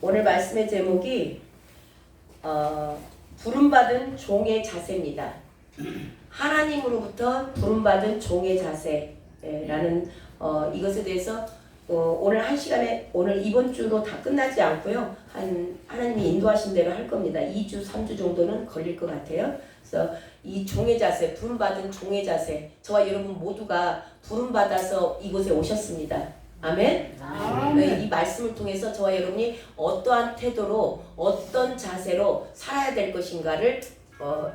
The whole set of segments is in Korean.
오늘 말씀의 제목이 부름받은 종의 자세입니다. 하나님으로부터 부름받은 종의 자세라는 이것에 대해서 오늘 한 시간에 오늘 이번 주로 다 끝나지 않고요. 하나님이 인도하신 대로 할 겁니다. 2주, 3주 정도는 걸릴 것 같아요. 그래서 이 종의 자세, 부름받은 종의 자세, 저와 여러분 모두가 부름받아서 이곳에 오셨습니다. 아멘? 이 말씀을 통해서 저와 여러분이 어떠한 태도로 어떤 자세로 살아야 될 것인가를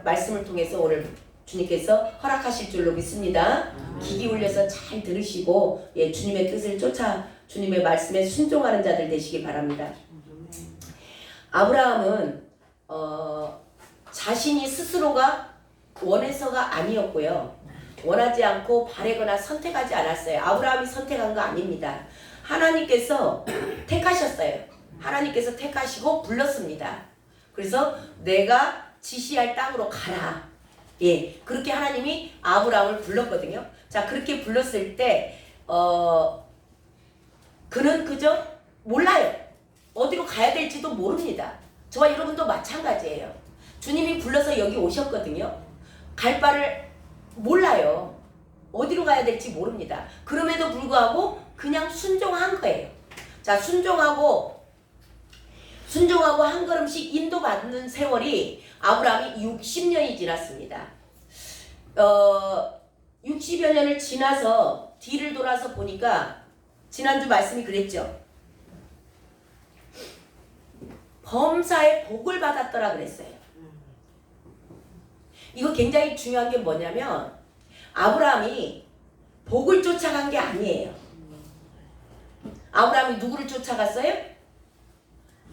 말씀을 통해서 오늘 주님께서 허락하실 줄로 믿습니다. 귀 기울여서 잘 들으시고 주님의 뜻을 쫓아 주님의 말씀에 순종하는 자들 되시기 바랍니다. 아브라함은 자신이 스스로가 원해서가 아니었고요. 원하지 않고 바라거나 선택하지 않았어요. 아브라함이 선택한 거 아닙니다. 하나님께서 택하셨어요. 하나님께서 택하시고 불렀습니다. 그래서 내가 지시할 땅으로 가라. 그렇게 하나님이 아브라함을 불렀거든요. 자, 그렇게 불렀을 때 그는 그저 몰라요. 어디로 가야 될지도 모릅니다. 저와 여러분도 마찬가지예요. 주님이 불러서 여기 오셨거든요. 갈 바를 몰라요. 어디로 가야 될지 모릅니다. 그럼에도 불구하고 그냥 순종한 거예요. 자, 순종하고 한 걸음씩 인도받는 세월이 아브라함이 60년이 지났습니다. 60여 년을 지나서 뒤를 돌아서 보니까 지난주 말씀이 그랬죠. 범사의 복을 받았더라 그랬어요. 이거 굉장히 중요한 게 뭐냐면 아브라함이 복을 쫓아간 게 아니에요. 아브라함이 누구를 쫓아갔어요?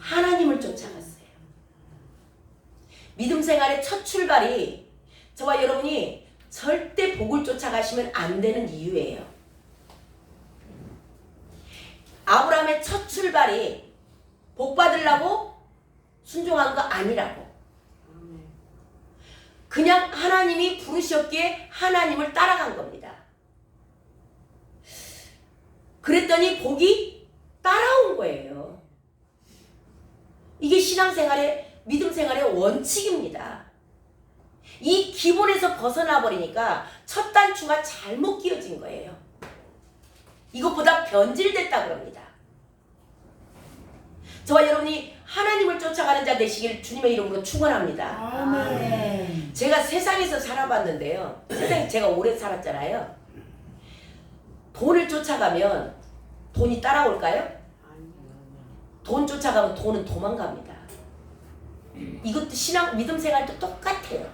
하나님을 쫓아갔어요. 믿음 생활의 첫 출발이 저와 여러분이 절대 복을 쫓아가시면 안 되는 이유예요. 아브라함의 첫 출발이 복 받으려고 순종한 거 아니라고. 그냥 하나님이 부르셨기에 하나님을 따라간 겁니다. 그랬더니 복이 따라온 거예요. 이게 신앙생활의 믿음 생활의 원칙입니다. 이 기본에서 벗어나 버리니까 첫 단추가 잘못 끼워진 거예요. 이것보다 변질됐다 그럽니다. 저와 여러분이 하나님을 쫓아가는 자 되시길 주님의 이름으로 축원합니다. 아멘. 제가 세상에서 살아봤는데요. 세상에 제가 오래 살았잖아요. 돈을 쫓아가면 돈이 따라올까요? 돈 쫓아가면 돈은 도망갑니다. 이것도 신앙 믿음 생활도 똑같아요.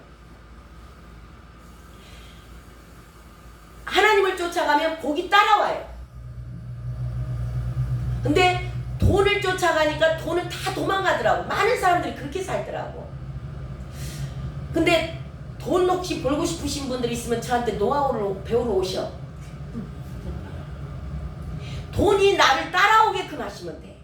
하나님을 쫓아가면 복이 따라와요. 근데 돈을 쫓아가니까 돈은 다 도망가더라고. 많은 사람들이 그렇게 살더라고. 근데 돈 혹시 벌고 싶으신 분들이 있으면 저한테 노하우를 배우러 오셔. 돈이 나를 따라오게끔 하시면 돼.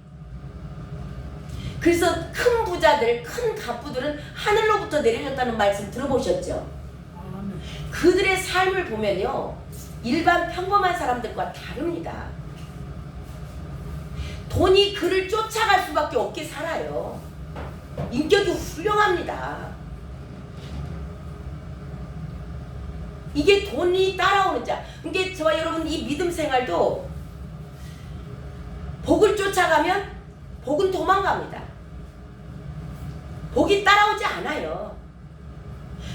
그래서 큰 부자들, 큰 갑부들은 하늘로부터 내려졌다는 말씀 들어보셨죠? 그들의 삶을 보면요, 일반 평범한 사람들과 다릅니다. 돈이 그를 쫓아갈 수밖에 없게 살아요. 인격이 훌륭합니다. 이게 돈이 따라오는 자. 그러니까 저와 여러분 이 믿음 생활도 복을 쫓아가면 복은 도망갑니다. 복이 따라오지 않아요.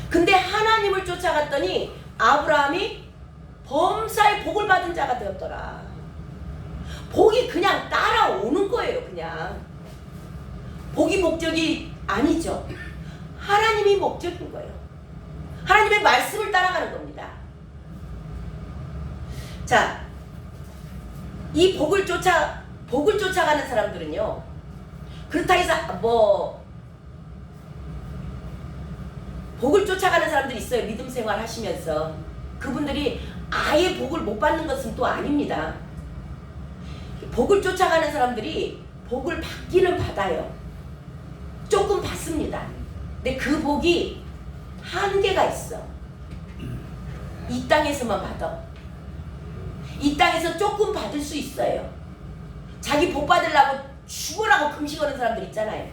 근데 하나님을 쫓아갔더니 아브라함이 범사의 복을 받은 자가 되었더라. 복이 그냥 따라오는 거예요. 그냥 복이 목적이 아니죠. 하나님이 목적인 거예요. 하나님의 말씀을 따라가는 겁니다. 자, 이 복을 쫓아가는 사람들은요, 그렇다 해서 복을 쫓아가는 사람들이 있어요. 믿음 생활 하시면서. 그분들이 아예 복을 못 받는 것은 또 아닙니다. 복을 쫓아가는 사람들이 복을 받기는 받아요. 조금 받습니다. 근데 그 복이 한계가 있어. 이 땅에서만 받아. 이 땅에서 조금 받을 수 있어요. 자기 복 받으려고 죽으라고 금식하는 사람들 있잖아요.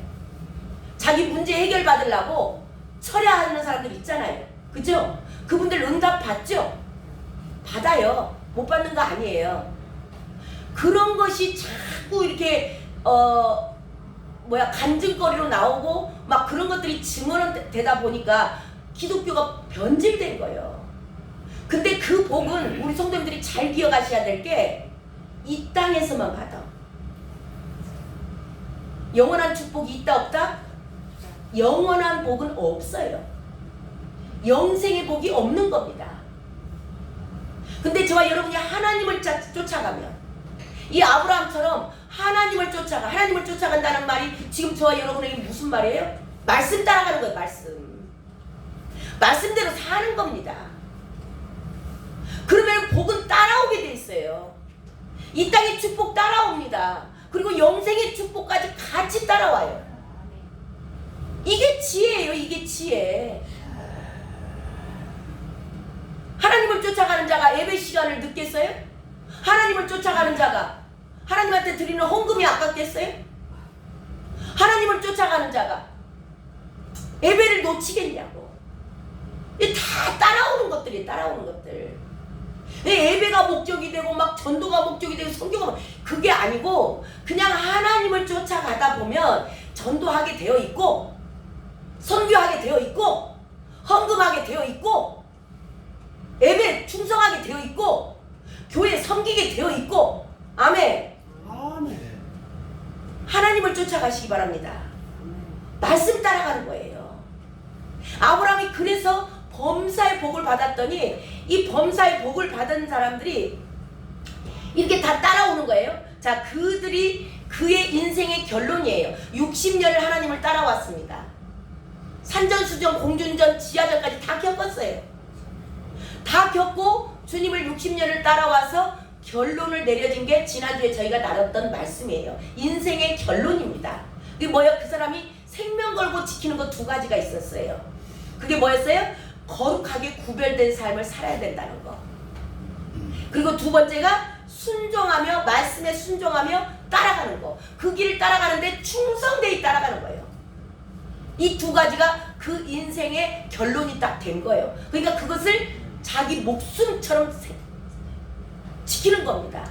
자기 문제 해결 받으려고 철야하는 사람들 있잖아요. 그죠? 그분들 응답 받죠? 받아요. 못 받는 거 아니에요. 그런 것이 자꾸 이렇게 간증거리로 나오고 막 그런 것들이 증언은 되다 보니까 기독교가 변질된 거예요. 근데 그 복은 우리 성도님들이 잘 기억하셔야 될 게 이 땅에서만 받아. 영원한 축복이 있다 없다? 영원한 복은 없어요. 영생의 복이 없는 겁니다. 근데 저와 여러분이 하나님을 쫓아가면 이 아브라함처럼 하나님을 쫓아간다는 말이 지금 저와 여러분에게 무슨 말이에요? 말씀 따라가는 거예요. 말씀대로 사는 겁니다. 그러면 복은 따라오게 돼 있어요. 이 땅의 축복 따라옵니다. 그리고 영생의 축복까지 같이 따라와요. 이게 지혜예요. 이게 지혜. 하나님을 쫓아가는 자가 예배 시간을 늦겠어요? 하나님을 쫓아가는 자가 하나님한테 드리는 헌금이 아깝겠어요? 하나님을 쫓아가는 자가 예배를 놓치겠냐고. 이게 다 따라오는 것들이 따라오는 것들. 예배가 목적이 되고 막 전도가 목적이 되고 성교가 그게 아니고 그냥 하나님을 쫓아가다 보면 전도하게 되어 있고 선교하게 되어 있고 헌금하게 되어 있고 예배 충성하게 되어 있고 교회 섬기게 되어 있고 아멘. 하나님을 쫓아가시기 바랍니다. 말씀 따라가는 거예요. 아브라함이 그래서 범사의 복을 받았더니 이 범사의 복을 받은 사람들이 이렇게 다 따라오는 거예요. 자, 그들이 그의 인생의 결론이에요. 60년을 하나님을 따라왔습니다. 산전수전, 공준전, 지하전까지 다 겪었어요. 다 겪고 주님을 60년을 따라와서 결론을 내려진 게 지난주에 저희가 나눴던 말씀이에요. 인생의 결론입니다. 그게 뭐예요? 그 사람이 생명 걸고 지키는 거 두 가지가 있었어요. 그게 뭐였어요? 거룩하게 구별된 삶을 살아야 된다는 거. 그리고 두 번째가 순종하며 말씀에 순종하며 따라가는 거. 그 길을 따라가는데 충성되이 따라가는 거예요. 이 두 가지가 그 인생의 결론이 딱 된 거예요. 그러니까 그것을 자기 목숨처럼 지키는 겁니다.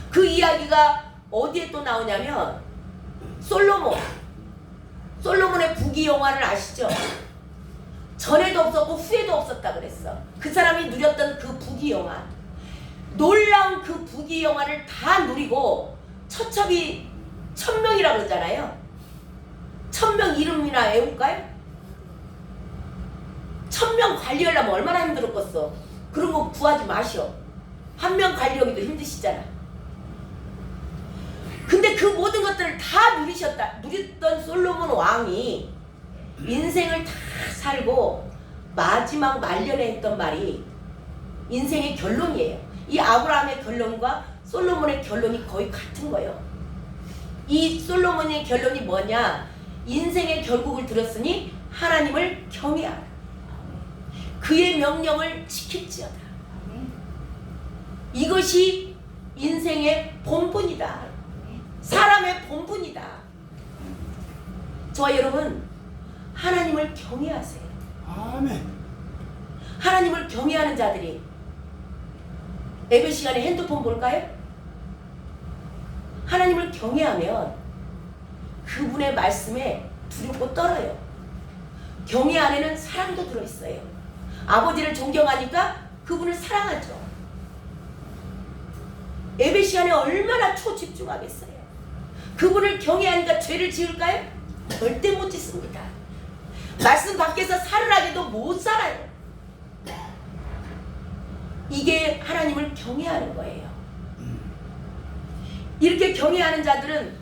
그 이야기가 어디에 또 나오냐면 솔로몬의 부귀영화를 아시죠? 전에도 없었고 후에도 없었다 그랬어. 그 사람이 누렸던 그 부귀영화, 놀라운 그 부귀영화를 다 누리고 처첩이 1000명이라고 그러잖아요. 1000명 이름이나 외울까요? 1000명 관리하려면 얼마나 힘들었겠어. 그런 거 구하지 마시오. 한 명 관리하기도 힘드시잖아. 근데 그 모든 것들을 다 누렸던 솔로몬 왕이 인생을 다 살고 마지막 말년에 했던 말이 인생의 결론이에요. 이 아브라함의 결론과 솔로몬의 결론이 거의 같은 거예요. 이 솔로몬의 결론이 뭐냐? 인생의 결국을 들었으니 하나님을 경외하라. 그의 명령을 지킬지어다. 이것이 인생의 본분이다. 사람의 본분이다. 저와 여러분, 하나님을 경외하세요. 아멘. 하나님을 경외하는 자들이 예배 시간에 핸드폰 볼까요? 하나님을 경외하면 그분의 말씀에 두렵고 떨어요. 경외 안에는 사랑도 들어있어요. 아버지를 존경하니까 그분을 사랑하죠. 예배 시간에 얼마나 초집중하겠어요. 그분을 경외하니까 죄를 지을까요? 절대 못 짓습니다. 말씀 밖에서 살으라게도 못 살아요. 이게 하나님을 경외하는 거예요. 이렇게 경외하는 자들은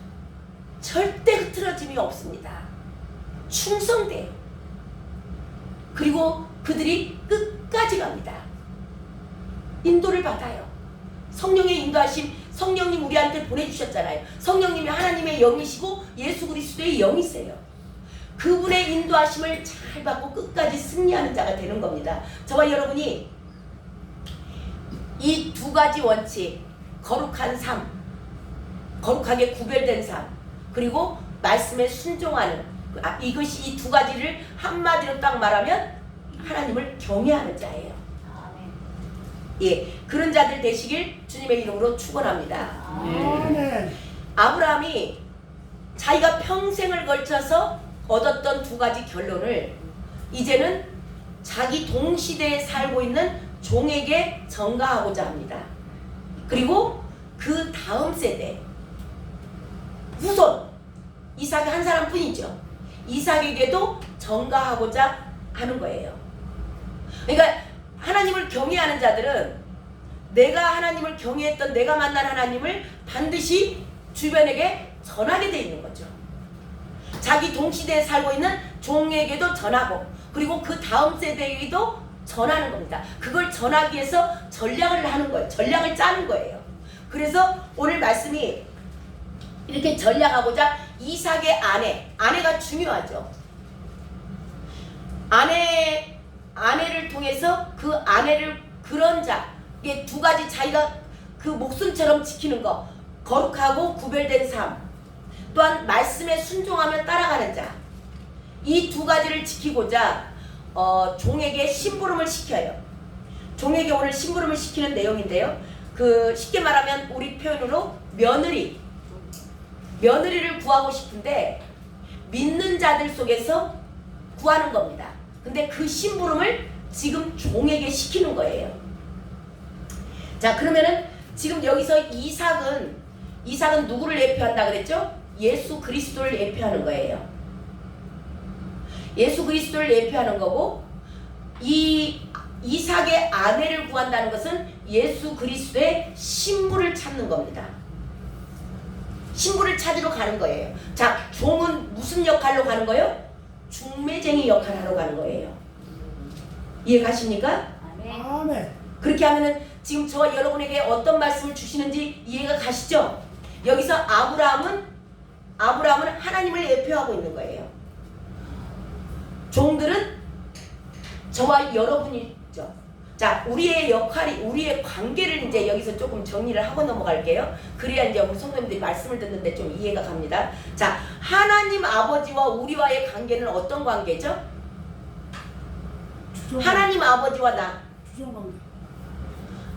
절대 흐트러짐이 없습니다. 충성돼요. 그리고 그들이 끝까지 갑니다. 인도를 받아요. 성령의 인도하심, 성령님 우리한테 보내주셨잖아요. 성령님이 하나님의 영이시고 예수 그리스도의 영이세요. 그분의 인도하심을 잘 받고 끝까지 승리하는 자가 되는 겁니다. 저와 여러분이 이 두 가지 원칙, 거룩한 삶, 거룩하게 구별된 삶, 그리고 말씀에 순종하는 이것이 이 두 가지를 한마디로 딱 말하면 하나님을 경외하는 자예요. 예, 그런 자들 되시길 주님의 이름으로 축원합니다. 아브라함이 자기가 평생을 걸쳐서 얻었던 두 가지 결론을 이제는 자기 동시대에 살고 있는 종에게 전가하고자 합니다. 그리고 그 다음 세대 후손 이삭이 한 사람뿐이죠. 이삭에게도 전가하고자 하는 거예요. 그러니까 하나님을 경외하는 자들은 내가 하나님을 경외했던 내가 만난 하나님을 반드시 주변에게 전하게 돼 있는 거죠. 자기 동시대에 살고 있는 종에게도 전하고 그리고 그 다음 세대에게도 전하는 겁니다. 그걸 전하기 위해서 전략을 하는 거예요. 전략을 짜는 거예요. 그래서 오늘 말씀이 이렇게 전략하고자 이삭의 아내가 중요하죠. 아내를 통해서 그 아내를 그런 자, 이게 두 가지 자기가 그 목숨처럼 지키는 거, 거룩하고 구별된 삶, 또한 말씀에 순종하며 따라가는 자, 이 두 가지를 지키고자 종에게 심부름을 시켜요. 종에게 오늘 심부름을 시키는 내용인데요. 그 쉽게 말하면 우리 표현으로 며느리를 구하고 싶은데 믿는 자들 속에서 구하는 겁니다. 근데 그 심부름을 지금 종에게 시키는 거예요. 자, 그러면은 지금 여기서 이삭은 누구를 예표한다 그랬죠? 예수 그리스도를 예표하는 거예요. 예수 그리스도를 예표하는 거고, 이 이삭의 아내를 구한다는 것은 예수 그리스도의 신부를 찾는 겁니다. 신부를 찾으러 가는 거예요. 자, 종은 무슨 역할로 가는 거예요? 중매쟁이 역할을 하러 가는 거예요. 이해 가십니까? 아멘. 그렇게 하면은 지금 저와 여러분에게 어떤 말씀을 주시는지 이해가 가시죠? 여기서 아브라함은 하나님을 예표하고 있는 거예요. 종들은 저와 여러분이죠. 자, 우리의 역할이, 우리의 관계를 이제 여기서 조금 정리를 하고 넘어갈게요. 그래야 이제 우리 성도님들이 말씀을 듣는데 좀 이해가 갑니다. 자, 하나님 아버지와 우리와의 관계는 어떤 관계죠? 하나님 아버지와 나.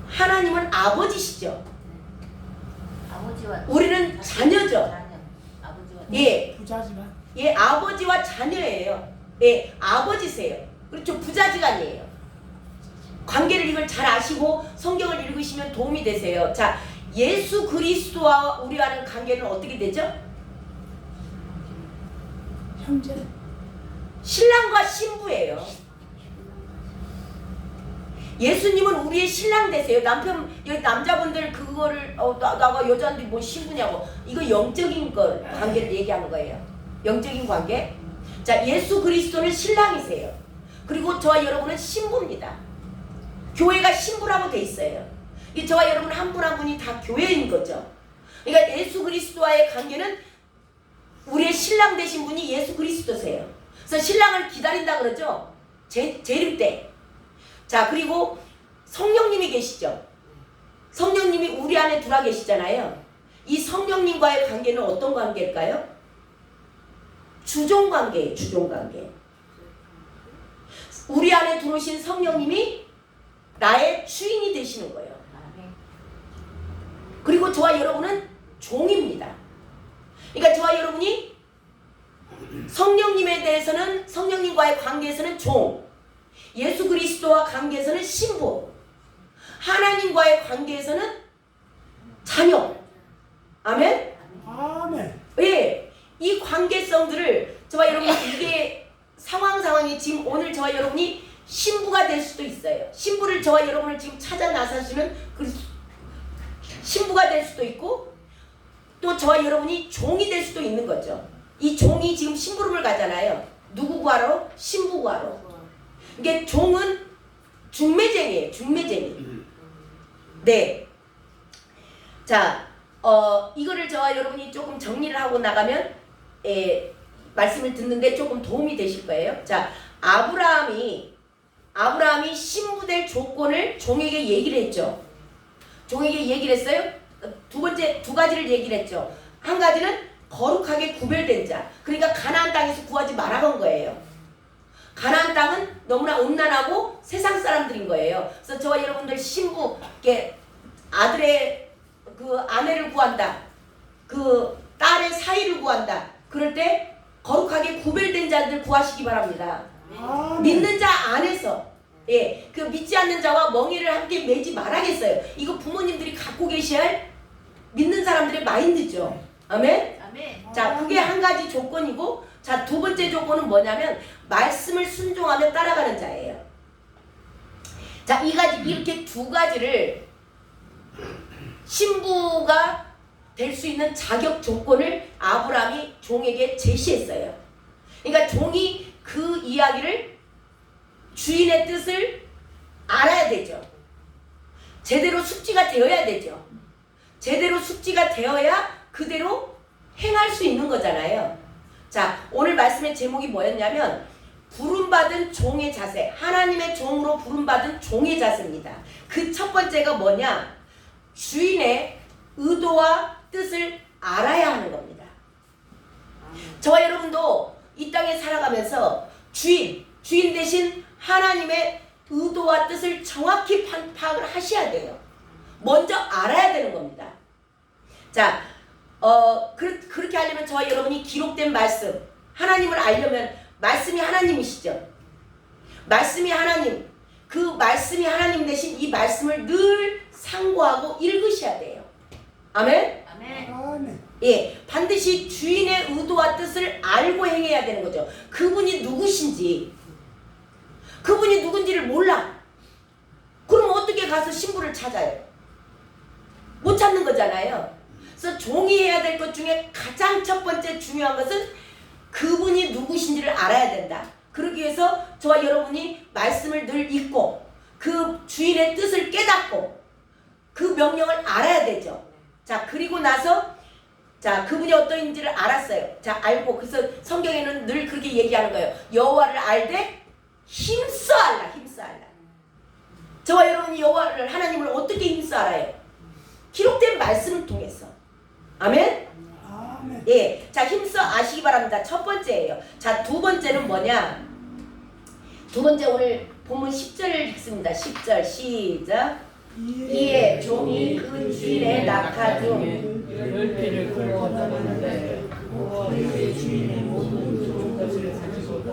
하나님은 아버지시죠. 아버지와 우리는 자녀죠. 아버지와 예, 부자지만 예, 아버지와 자녀예요. 예, 아버지세요. 그렇죠. 부자지간이에요. 관계를 이걸 잘 아시고 성경을 읽으시면 도움이 되세요. 자, 예수 그리스도와 우리와는 관계는 어떻게 되죠? 형제. 신랑과 신부예요. 예수님은 우리의 신랑 되세요. 여기 남자분들 그거를 나가 여자인데 뭐 신부냐고, 이거 영적인 걸 관계를 얘기하는 거예요. 영적인 관계. 자, 예수 그리스도는 신랑이세요. 그리고 저와 여러분은 신부입니다. 교회가 신부라고 돼 있어요. 이 저와 여러분 한 분 한 분이 다 교회인 거죠. 그러니까 예수 그리스도와의 관계는 우리의 신랑 되신 분이 예수 그리스도세요. 그래서 신랑을 기다린다 그러죠. 재림 때. 자, 그리고 성령님이 계시죠. 성령님이 우리 안에 들어와 계시잖아요. 이 성령님과의 관계는 어떤 관계일까요? 주종관계예요. 주종관계. 우리 안에 들어오신 성령님이 나의 주인이 되시는 거예요. 그리고 저와 여러분은 종입니다. 그러니까 저와 여러분이 성령님에 대해서는, 성령님과의 관계에서는 종, 예수 그리스도와 관계에서는 신부, 하나님과의 관계에서는 자녀. 아멘? 아멘. 예, 이 관계성들을 저와 여러분이 이게 상황이 지금 오늘 저와 여러분이 신부가 될 수도 있어요. 신부를 저와 여러분을 지금 찾아 나서시는 그 신부가 될 수도 있고, 또 저와 여러분이 종이 될 수도 있는 거죠. 이 종이 지금 심부름을 가잖아요. 누구 구하러? 신부 구하러. 이게 종은 중매쟁이에요. 중매쟁이. 네. 자, 이거를 저와 여러분이 조금 정리를 하고 나가면 말씀을 듣는데 조금 도움이 되실 거예요. 자, 아브라함이 신부될 조건을 종에게 얘기를 했죠. 종에게 얘기를 했어요. 두 번째 두 가지를 얘기를 했죠. 한 가지는 거룩하게 구별된 자. 그러니까 가나안 땅에서 구하지 말아간 거예요. 가나안 땅은 너무나 음란하고 세상 사람들인 거예요. 그래서 저와 여러분들 신부, 아들의 그 아내를 구한다. 그 딸의 사이를 구한다. 그럴 때 거룩하게 구별된 자들 구하시기 바랍니다. 아멘. 믿는 자 안에서 그 믿지 않는 자와 멍에를 함께 매지 말아겠어요. 이거 부모님들이 갖고 계셔야 할 믿는 사람들의 마인드죠. 아멘. 아멘. 자, 그게 한 가지 조건이고, 자, 두 번째 조건은 뭐냐면 말씀을 순종하며 따라가는 자예요. 자, 이렇게 두 가지를 신부가 될 수 있는 자격 조건을 아브라함이 종에게 제시했어요. 그러니까 종이 그 이야기를 주인의 뜻을 알아야 되죠. 제대로 숙지가 되어야 되죠. 제대로 숙지가 되어야 그대로 행할 수 있는 거잖아요. 자, 오늘 말씀의 제목이 뭐였냐면 부름받은 종의 자세, 하나님의 종으로 부름받은 종의 자세입니다. 그 첫 번째가 뭐냐? 주인의 의도와 뜻을 알아야 하는 겁니다. 저와 여러분도 이 땅에 살아가면서 주인 대신 하나님의 의도와 뜻을 정확히 파악을 하셔야 돼요. 먼저 알아야 되는 겁니다. 자, 그렇게 하려면 저와 여러분이 기록된 말씀, 하나님을 알려면 말씀이 하나님이시죠. 말씀이 하나님, 그 말씀이 하나님 대신 이 말씀을 늘 상고하고 읽으셔야 돼요. 아멘? 아멘. 아멘. 예, 반드시 주인의 의도와 뜻을 알고 행해야 되는 거죠. 그분이 누구신지, 그분이 누군지를 몰라. 그럼 어떻게 가서 신부를 찾아요? 못 찾는 거잖아요. 그래서 종이 해야 될 것 중에 가장 첫 번째 중요한 것은 그분이 누구신지를 알아야 된다. 그러기 위해서 저와 여러분이 말씀을 늘 읽고 그 주인의 뜻을 깨닫고 그 명령을 알아야 되죠. 자, 그리고 나서 자, 그분이 어떠인지를 알았어요. 자, 알고 그래서 성경에는 늘 그렇게 얘기하는 거예요. 여호와를 알되 힘써 알라. 힘써 알라. 저와 여러분이 여호와를 하나님을 어떻게 힘써 알아요? 기록된 말씀을 통해서. 아멘? 아멘. 예, 자, 힘써 아시기 바랍니다. 첫 번째예요. 자, 두 번째는 뭐냐? 두 번째 오늘 본문 10절을 읽습니다. 10절 시작. 이에 종이 그 주인의 낙타 중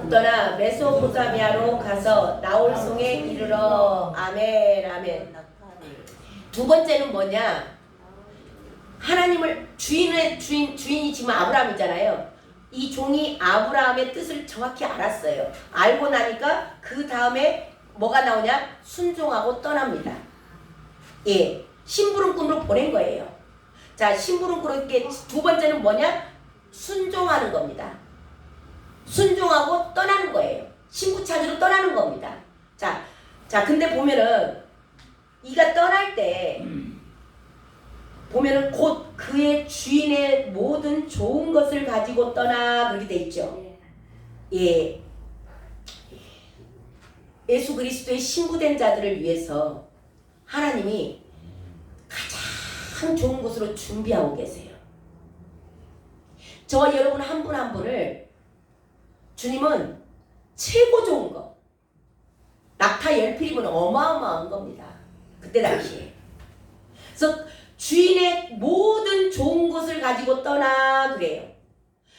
떠나 메소포타미아로 가서 나홀송에 이르러. 아멘. 아멘. 두 번째는 뭐냐? 하나님을 주인이 지금 아브라함이잖아요. 이 종이 아브라함의 뜻을 정확히 알았어요. 알고 나니까 그 다음에 뭐가 나오냐? 순종하고 떠납니다. 예, 심부름꾼으로 보낸 거예요. 자, 심부름꾼에게 두 번째는 뭐냐? 순종하는 겁니다. 순종하고 떠나는 거예요. 신부 찾으러 떠나는 겁니다. 자, 근데 보면은 이가 떠날 때 보면은 곧 그의 주인의 모든 좋은 것을 가지고 떠나 그렇게 돼 있죠. 예. 예수 그리스도의 신부된 자들을 위해서 하나님이 가장 좋은 곳으로 준비하고 계세요. 저와 여러분 한 분 한 분을 주님은 최고 좋은 거, 낙타 10필이면 어마어마한 겁니다. 그때 당시에. 그래서 주인의 모든 좋은 것을 가지고 떠나 그래요.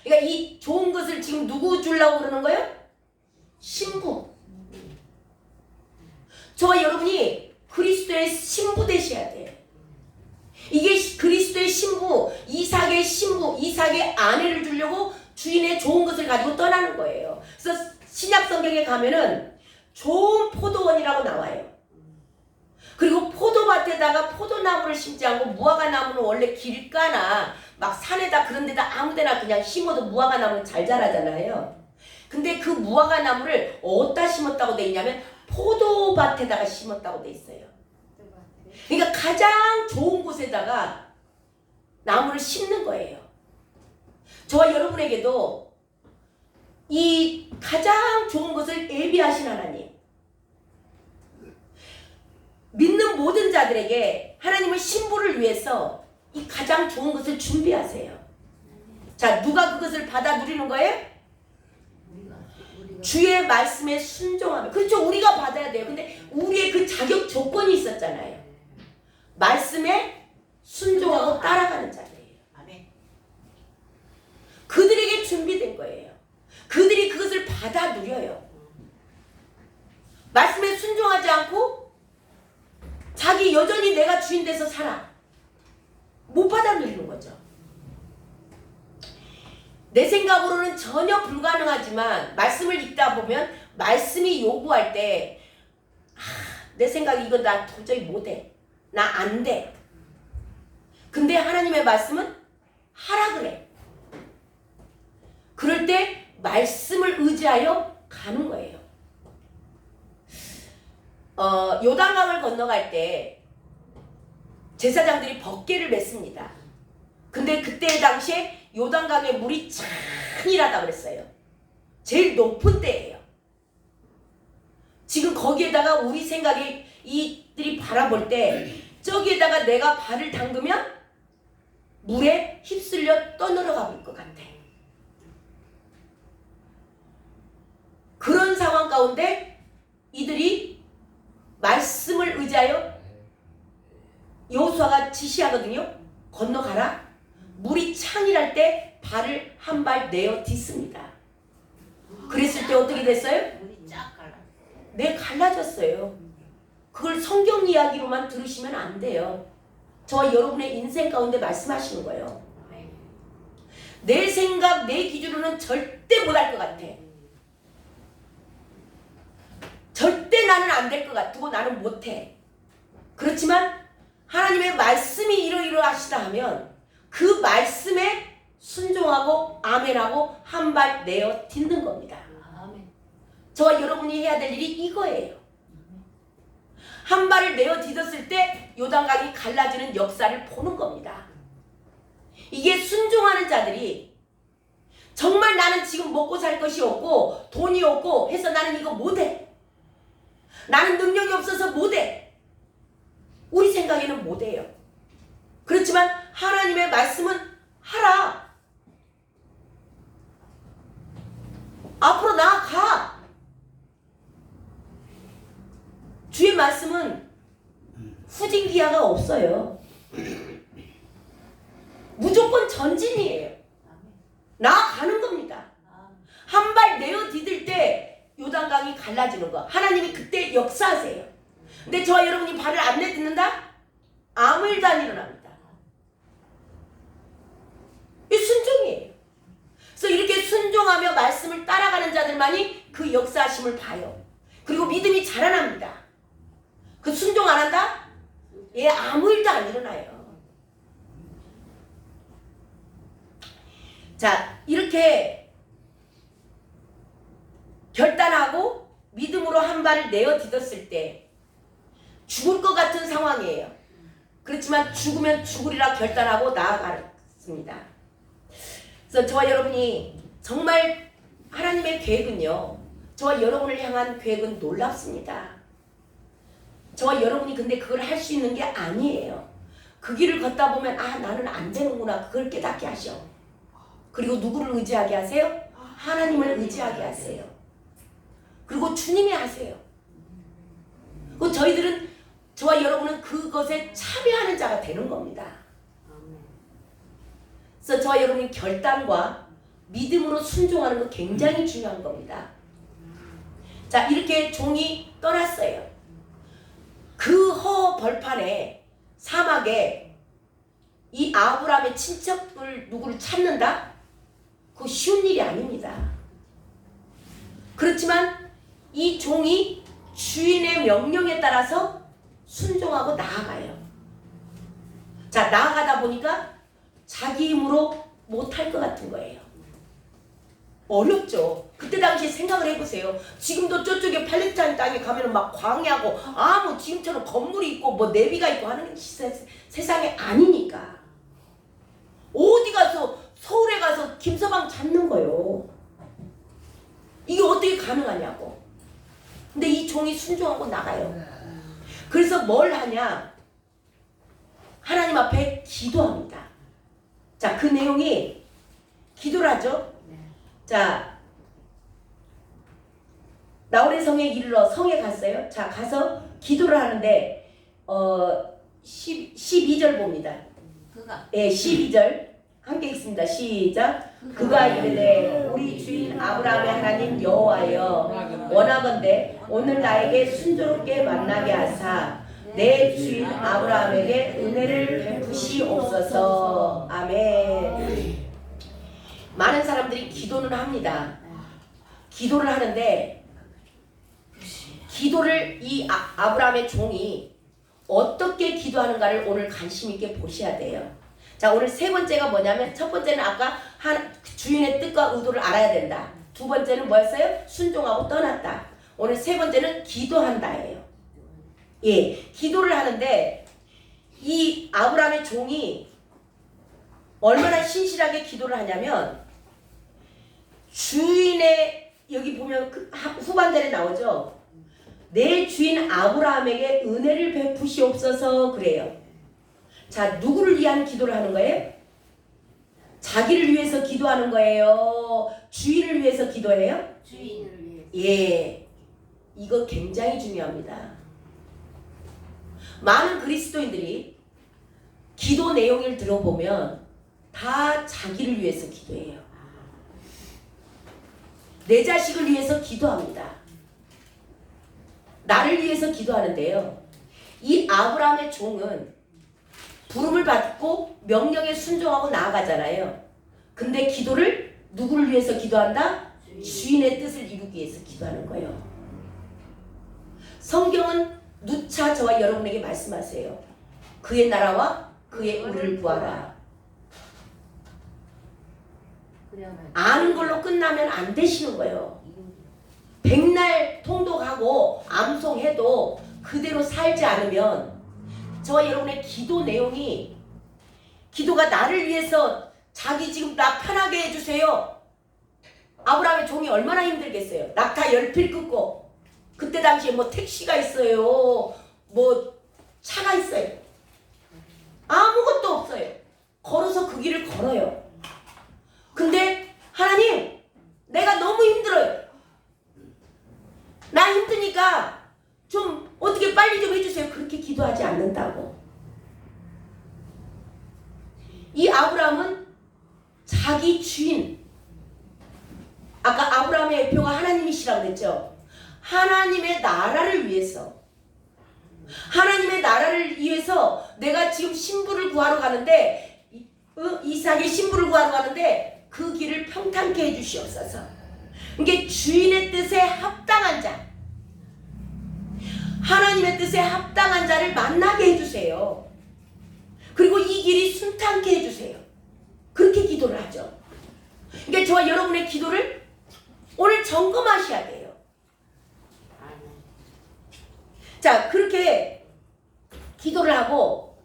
그러니까 이 좋은 것을 지금 누구 주려고 그러는 거예요? 신부. 저와 여러분이 그리스도의 신부 되셔야 돼요. 이게 그리스도의 신부, 이삭의 신부, 이삭의 아내를 주려고 주인의 좋은 것을 가지고 떠나는 거예요. 그래서 신약 성경에 가면은 좋은 포도원이라고 나와요. 그리고 포도밭에다가 포도나무를 심지 않고 무화과나무는 원래 길가나 막 산에다 그런 데다 아무 데나 그냥 심어도 무화과나무는 잘 자라잖아요. 근데 그 무화과나무를 어디다 심었다고 돼 있냐면 포도밭에다가 심었다고 돼 있어요. 그러니까 가장 좋은 곳에다가 나무를 심는 거예요. 저와 여러분에게도 이 가장 좋은 것을 예비하신 하나님, 믿는 모든 자들에게 하나님은 신부를 위해서 이 가장 좋은 것을 준비하세요. 자, 누가 그것을 받아 누리는 거예요? 우리가 주의 말씀에 순종하면. 그렇죠. 우리가 받아야 돼요. 근데 우리의 그 자격 조건이 있었잖아요. 말씀에 순종하고 따라가는 자들이에요. 아멘. 그들에게 준비된 거예요. 그들이 그것을 받아 누려요. 말씀에 순종하지 않고 자기 여전히 내가 주인 돼서 살아. 못 받아 누리는 거죠. 내 생각으로는 전혀 불가능하지만 말씀을 읽다 보면 말씀이 요구할 때 내 생각이 이건 나 도저히 못해. 나 안 돼. 근데 하나님의 말씀은 하라 그래. 그럴 때 말씀을 의지하여 가는 거예요. 요단강을 건너갈 때 제사장들이 법궤를 맸습니다. 근데 그때 당시에 요단강의 물이 찬이라다 그랬어요. 제일 높은 때예요. 지금 거기에다가 우리 생각에 이들이 바라볼 때 저기에다가 내가 발을 담그면 물에 휩쓸려 떠내려가 볼 것 같아. 그런 상황 가운데 이들이 말씀을 의지하여 여호수아가 지시하거든요. 건너가라. 물이 창이랄 때 발을 한 발 내어 딛습니다. 그랬을 때 어떻게 됐어요? 물이 쫙 갈라. 네, 갈라졌어요. 그걸 성경 이야기로만 들으시면 안 돼요. 저와 여러분의 인생 가운데 말씀하시는 거예요. 아멘. 내 생각, 내 기준으로는 절대 못할 것 같아. 절대 나는 안 될 것 같고 나는 못해. 그렇지만 하나님의 말씀이 이러이러하시다 하면 그 말씀에 순종하고 아멘하고 한 발 내어 딛는 겁니다. 아멘. 저와 여러분이 해야 될 일이 이거예요. 한 발을 내어 딛었을 때 요단강이 갈라지는 역사를 보는 겁니다. 이게 순종하는 자들이 정말 나는 지금 먹고 살 것이 없고 돈이 없고 해서 나는 이거 못해. 나는 능력이 없어서 못해. 우리 생각에는 못해요. 그렇지만 하나님의 말씀은 하라. 앞으로 나아가. 주의 말씀은 후진기하가 없어요. 무조건 전진이에요. 아멘. 나아가는 겁니다. 아멘. 한 발 내어 디딜 때 요단강이 갈라지는 거. 하나님이 그때 역사하세요. 근데 저와 여러분이 발을 안 내딛는다? 아무 일도 안 일어납니다. 이 순종이에요. 그래서 이렇게 순종하며 말씀을 따라가는 자들만이 그 역사하심을 봐요. 그리고 믿음이 자라납니다. 그 순종 안 한다? 예, 아무 일도 안 일어나요. 자, 이렇게 결단하고 믿음으로 한 발을 내어 딛었을 때 죽을 것 같은 상황이에요. 그렇지만 죽으면 죽으리라 결단하고 나아갔습니다. 그래서 저와 여러분이 정말 하나님의 계획은요, 저와 여러분을 향한 계획은 놀랍습니다. 저와 여러분이 근데 그걸 할 수 있는 게 아니에요. 그 길을 걷다 보면 아, 나는 안 되는구나. 그걸 깨닫게 하셔. 그리고 누구를 의지하게 하세요? 하나님을 의지하게 하세요. 그리고 주님이 하세요. 그 저희들은, 저와 여러분은 그것에 참여하는 자가 되는 겁니다. 그래서 저와 여러분이 결단과 믿음으로 순종하는 거 굉장히 중요한 겁니다. 자, 이렇게 종이 떠났어요. 그 허벌판에 사막에 이 아브라함의 친척을 누구를 찾는다? 그거 쉬운 일이 아닙니다. 그렇지만 이 종이 주인의 명령에 따라서 순종하고 나아가요. 자, 나아가다 보니까 자기 힘으로 못할 것 같은 거예요. 어렵죠. 그때 당시에 생각을 해보세요. 지금도 저쪽에 팔레스타인 땅에 가면은 막 광야고 아무 지금처럼 건물이 있고 뭐 내비가 있고 하는 세상이 아니니까. 어디 가서 서울에 가서 김서방 찾는 거예요. 이게 어떻게 가능하냐고. 근데 이 종이 순종하고 나가요. 그래서 뭘 하냐? 하나님 앞에 기도합니다. 자, 그 내용이 기도를 하죠. 네. 자, 나홀의 성에 이르러 성에 갔어요. 자, 가서 기도를 하는데 12절 봅니다. 그가 예, 12절 함께 읽습니다. 시작. 그가 이르되 우리 주인 아브라함의 하나님 여호와여 원하건대 오늘 나에게 순조롭게 만나게 하사 내 주인 아브라함에게 은혜를 베푸시옵소서. 아멘. 많은 사람들이 기도는 합니다. 기도를 하는데 기도를 이 아브라함의 종이 어떻게 기도하는가를 오늘 관심 있게 보셔야 돼요. 자, 오늘 세 번째가 뭐냐면 첫 번째는 아까 주인의 뜻과 의도를 알아야 된다. 두 번째는 뭐였어요? 순종하고 떠났다. 오늘 세 번째는 기도한다예요. 예, 기도를 하는데 이 아브라함의 종이 얼마나 신실하게 기도를 하냐면 주인의 여기 보면 그 후반절에 나오죠. 내 주인 아브라함에게 은혜를 베푸시옵소서 그래요. 자, 누구를 위한 기도를 하는 거예요? 자기를 위해서 기도하는 거예요? 주인을 위해서 기도해요? 주인을 위해 예, 이거 굉장히 중요합니다. 많은 그리스도인들이 기도 내용을 들어보면 다 자기를 위해서 기도해요. 내 자식을 위해서 기도합니다. 나를 위해서 기도하는데요. 이 아브라함의 종은 부름을 받고 명령에 순종하고 나아가잖아요. 근데 기도를 누구를 위해서 기도한다? 주인의 뜻을 이루기 위해서 기도하는 거예요. 성경은 누차 저와 여러분에게 말씀하세요. 그의 나라와 그의 의를 구하라. 아는 걸로 끝나면 안 되시는 거예요. 백날 통독하고 암송해도 그대로 살지 않으면 저와 여러분의 기도 내용이 기도가 나를 위해서 자기 지금 나 편하게 해주세요. 아브라함의 종이 얼마나 힘들겠어요. 낙타 열필 끊고 그때 당시에 뭐 택시가 있어요. 뭐 차가 있어요. 아무것도 없어요. 걸어서 그 길을 걸어요. 근데 하나님 내가 너무 힘들어요. 나 힘드니까 좀 어떻게 빨리 좀 해주세요. 그렇게 기도하지 않는다고. 이 아브라함은 자기 주인, 아까 아브라함의 대표가 하나님이시라고 그랬죠. 하나님의 나라를 위해서, 하나님의 나라를 위해서 내가 지금 신부를 구하러 가는데 이삭의 신부를 구하러 가는데 그 길을 평탄케 해주시옵소서. 이게 주인의 뜻에 합당한 자, 하나님의 뜻에 합당한 자를 만나게 해주세요. 그리고 이 길이 순탄케 해주세요. 그렇게 기도를 하죠. 그러니까 저와 여러분의 기도를 오늘 점검하셔야 돼요. 자, 그렇게 기도를 하고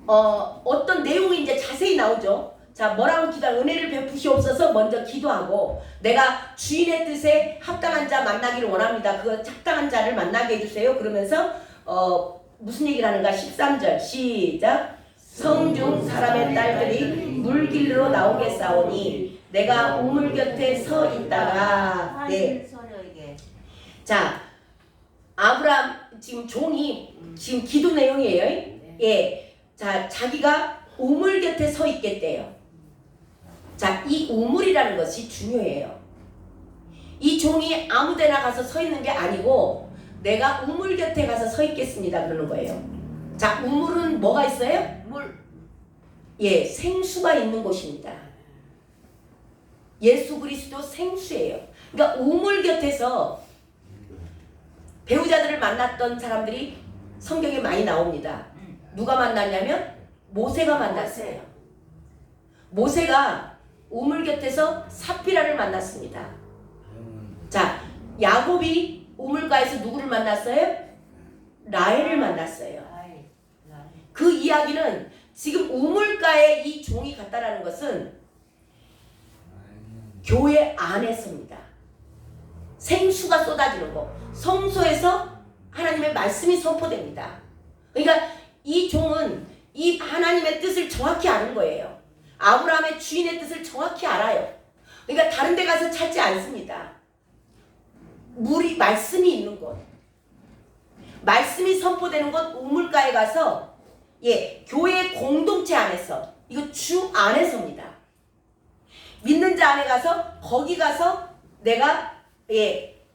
어떤 내용이 이제 자세히 나오죠. 자, 뭐라고 기도하 은혜를 베푸시옵소서 먼저 기도하고 내가 주인의 뜻에 합당한 자 만나기를 원합니다. 그 합당한 자를 만나게 해주세요. 그러면서 무슨 얘기를 하는가? 13절 시작. 성중 사람의 딸들이 물길로 나오겠사오니 내가 우물 곁에 서 있다가 네. 자, 아브라함 지금 종이 지금 기도 내용이에요. 예. 자, 자기가 우물 곁에 서 있겠대요. 자, 이 우물이라는 것이 중요해요. 이 종이 아무데나 가서 서 있는 게 아니고 내가 우물 곁에 가서 서 있겠습니다 그러는 거예요. 자, 우물은 뭐가 있어요? 물. 예, 생수가 있는 곳입니다. 예수 그리스도 생수예요. 그러니까 우물 곁에서 배우자들을 만났던 사람들이 성경에 많이 나옵니다. 누가 만났냐면 모세가 만났어요. 모세가 우물 곁에서 삽비라를 만났습니다. 자, 야곱이 우물가에서 누구를 만났어요? 라헬을 만났어요. 그 이야기는 지금 우물가에 이 종이 갔다라는 것은 교회 안에서입니다. 생수가 쏟아지는 거, 성소에서 하나님의 말씀이 선포됩니다. 그러니까 이 종은 이 하나님의 뜻을 정확히 아는 거예요. 아브라함의 주인의 뜻을 정확히 알아요. 그러니까 다른 데 가서 찾지 않습니다. 물이 말씀이 있는 곳, 말씀이 선포되는 곳 우물가에 가서 교회 공동체 안에서 이거 주 안에서입니다. 믿는 자 안에 가서 거기 가서 내가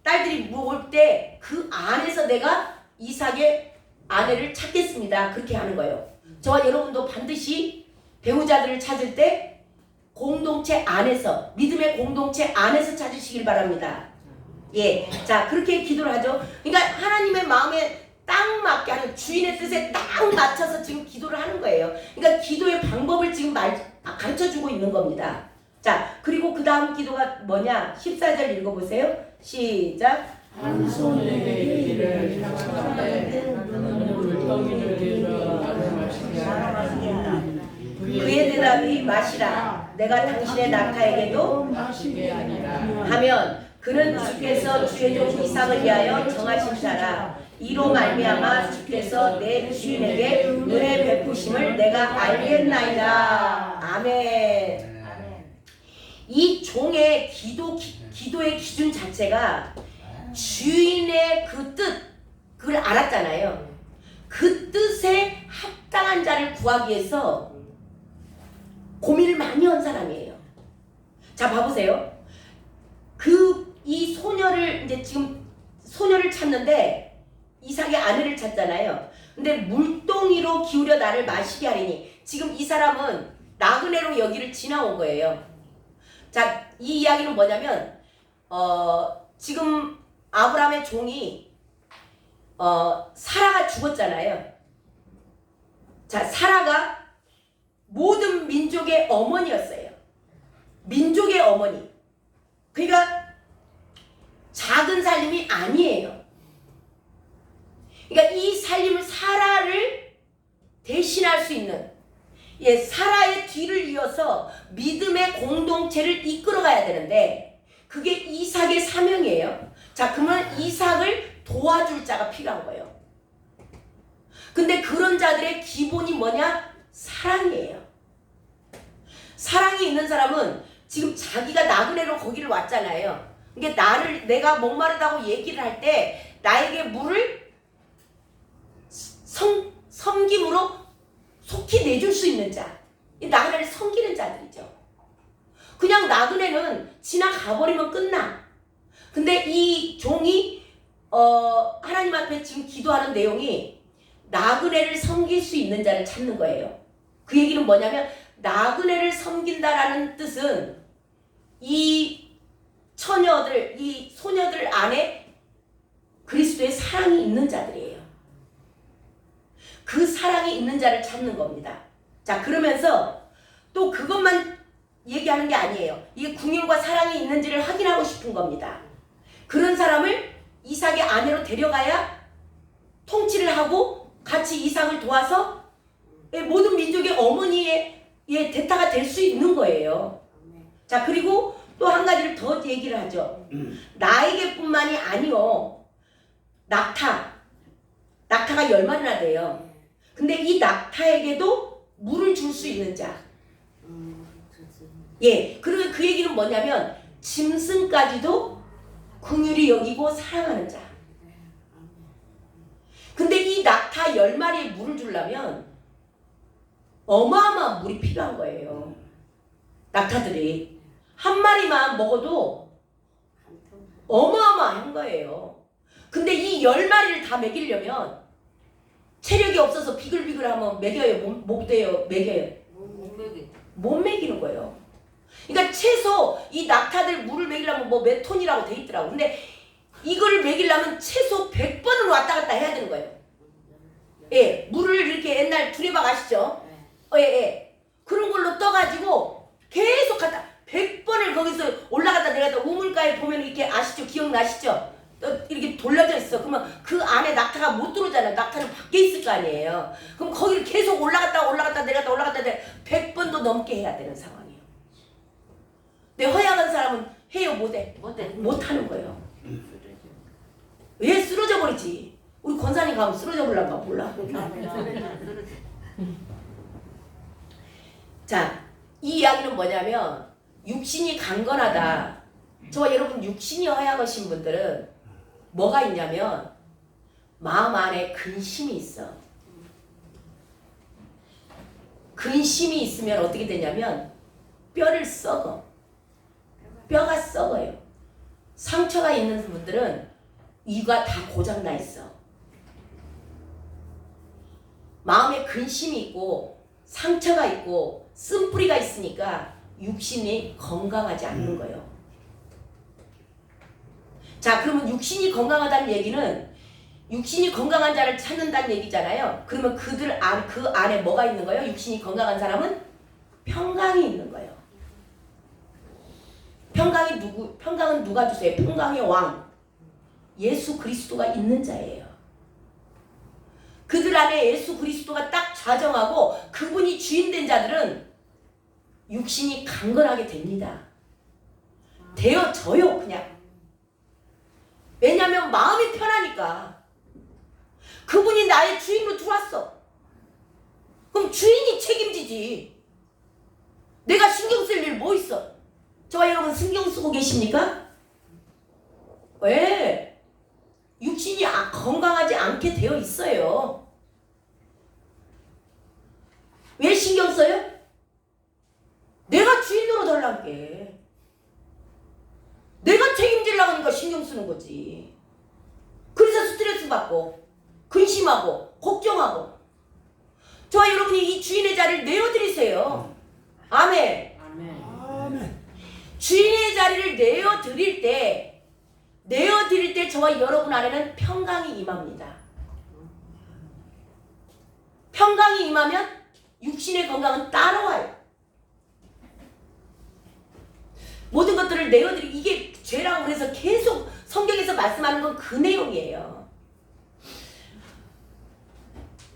딸들이 올 때 그 안에서 내가 이삭의 아내를 찾겠습니다. 그렇게 하는 거예요. 저와 여러분도 반드시 배우자들을 찾을 때 공동체 안에서 믿음의 공동체 안에서 찾으시길 바랍니다. 자 그렇게 기도를 하죠. 그러니까 하나님의 마음에 딱 맞게 하는 주인의 뜻에 딱 맞춰서 지금 기도를 하는 거예요. 그러니까 기도의 방법을 지금 가르쳐주고 있는 겁니다. 자 그리고 그 다음 기도가 뭐냐? 14절 읽어보세요. 시작. 한 손에게 이르기를 향하되 눈물 떠기를 대며 나를 마시게 하라. 그의 대답이 마시라. 내가 당신의 낙타에게도 마시게 아니라 하면 그는 주께서 주의 종 이삭을 위하여 정하신 자라. 이로 말미암아 주께서 내 주인에게 은혜 베푸심을 내가 알겠나이다. 아멘. 이 종의 기도의 기준 자체가 주인의 그 뜻, 그걸 알았잖아요. 그 뜻에 합당한 자를 구하기 위해서 고민을 많이 한 사람이에요. 자, 봐보세요. 이 소녀를, 이제 지금 소녀를 찾는데 이삭의 아내를 찾잖아요. 근데 물동이로 기울여 나를 마시게 하리니, 지금 이 사람은 나그네로 여기를 지나온 거예요. 자, 이 이야기는 뭐냐면, 지금 아브라함의 종이, 사라가 죽었잖아요. 자, 사라가 모든 민족의 어머니였어요. 민족의 어머니. 그러니까 작은 살림이 아니에요. 그러니까 이 살림을 사라를 대신할 수 있는, 사라의 뒤를 이어서 믿음의 공동체를 이끌어가야 되는데 그게 이삭의 사명이에요. 자, 그러면 이삭을 도와줄 자가 필요한 거예요. 근데 그런 자들의 기본이 뭐냐? 사랑이에요. 사랑이 있는 사람은 지금 자기가 나그네로 거기를 왔잖아요. 그러니까 내가 목마르다고 얘기를 할 때 나에게 물을 섬김으로 속히 내줄 수 있는 자, 이 나그네를 섬기는 자들이죠. 그냥 나그네는 지나가버리면 끝나. 근데 이 종이 하나님 앞에 지금 기도하는 내용이 나그네를 섬길 수 있는 자를 찾는 거예요. 그 얘기는 뭐냐면 나그네를 섬긴다라는 뜻은 이 처녀들, 이 소녀들 안에 그리스도의 사랑이 있는 자들이에요. 그 사랑이 있는 자를 찾는 겁니다. 자, 그러면서 또 그것만 얘기하는 게 아니에요. 이게 궁율과 사랑이 있는지를 확인하고 싶은 겁니다. 그런 사람을 이삭의 아내로 데려가야 통치를 하고 같이 이삭을 도와서 모든 민족의 어머니의 대타가 될 수 있는 거예요. 자, 그리고 또 한 가지를 더 얘기를 하죠. 나에게뿐만이 아니요. 낙타가 10마리나 돼요. 근데 이 낙타에게도 물을 줄 수 있는 자. 그리고 그 얘기는 뭐냐면 짐승까지도 긍휼히 여기고 사랑하는 자. 근데 이 낙타 10마리에 물을 주려면 어마어마한 물이 필요한 거예요. 낙타들이 한 마리만 먹어도 어마어마한 거예요. 근데 이 10마리를 다 먹이려면 체력이 없어서 비글비글하면 먹여요? 못 먹여요? 못 먹이는 거예요. 그러니까 최소 이 낙타들 물을 먹이려면 몇 톤이라고 돼 있더라고. 근데 이거를 먹이려면 최소 100번은 왔다 갔다 해야 되는 거예요. 물을 이렇게 옛날 두레박 아시죠? 그런 걸로 떠가지고 계속 갔다 100번을 거기서 올라갔다 내려갔다 우물가에 보면 이렇게 아시죠? 기억나시죠? 이렇게 돌려져 있어. 그러면 그 안에 낙타가 못 들어오잖아요. 낙타는 밖에 있을 거 아니에요. 그럼 거기를 계속 올라갔다 내려갔다 100번도 넘게 해야 되는 상황이에요. 근데 허약한 사람은 해요? 못해? 못하는 거예요. 왜? 쓰러져 버리지. 우리 권사님 가면 쓰러져 버릴란가 몰라. 자, 이 이야기는 뭐냐면 육신이 강건하다. 저와 여러분 육신이 허약하신 분들은 뭐가 있냐면 마음 안에 근심이 있어. 근심이 있으면 어떻게 되냐면 뼈를 썩어. 뼈가 썩어요. 상처가 있는 분들은 위가 다 고장나 있어. 마음에 근심이 있고 상처가 있고 쓴뿌리가 있으니까 육신이 건강하지 않는 거예요. 자, 그러면 육신이 건강하다는 얘기는 육신이 건강한 자를 찾는다는 얘기잖아요. 그러면 그 안에 뭐가 있는 거예요? 육신이 건강한 사람은 평강이 있는 거예요. 평강은 누가 주세요? 평강의 왕. 예수 그리스도가 있는 자예요. 그들 안에 예수 그리스도가 딱 좌정하고 그분이 주인된 자들은 육신이 강건하게 됩니다. 되어져요, 그냥. 왜냐하면 마음이 편하니까. 그분이 나의 주인으로 들어왔어. 그럼 주인이 책임지지. 내가 신경 쓸 일 뭐 있어? 저와 여러분 신경 쓰고 계십니까? 왜? 육신이 건강하지 않게 되어 있어요. 왜 신경 써요? 내가 주인으로 달라게. 내가 책임지려고 하니까 신경 쓰는 거지. 그래서 스트레스 받고 근심하고 걱정하고. 저와 여러분이 이 주인의 자리를 내어드리세요. 아멘. 아멘. 아멘. 주인의 자리를 내어드릴 때 저와 여러분 안에는 평강이 임합니다. 평강이 임하면 육신의 건강은 따라와요. 모든 것들을 이게 죄라고 그래서 계속 성경에서 말씀하는 건 그 내용이에요.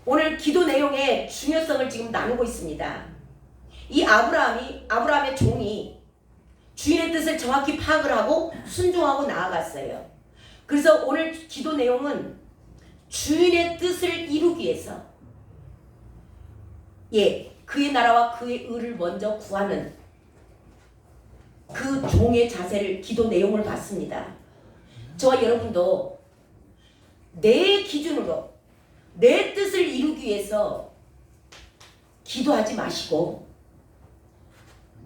오늘 기도 내용의 중요성을 지금 나누고 있습니다. 이 아브라함의 종이 주인의 뜻을 정확히 파악을 하고 순종하고 나아갔어요. 그래서 오늘 기도 내용은 주인의 뜻을 이루기 위해서 그의 나라와 그의 의를 먼저 구하는 그 종의 자세를 기도 내용을 봤습니다. 저와 여러분도 내 기준으로 내 뜻을 이루기 위해서 기도하지 마시고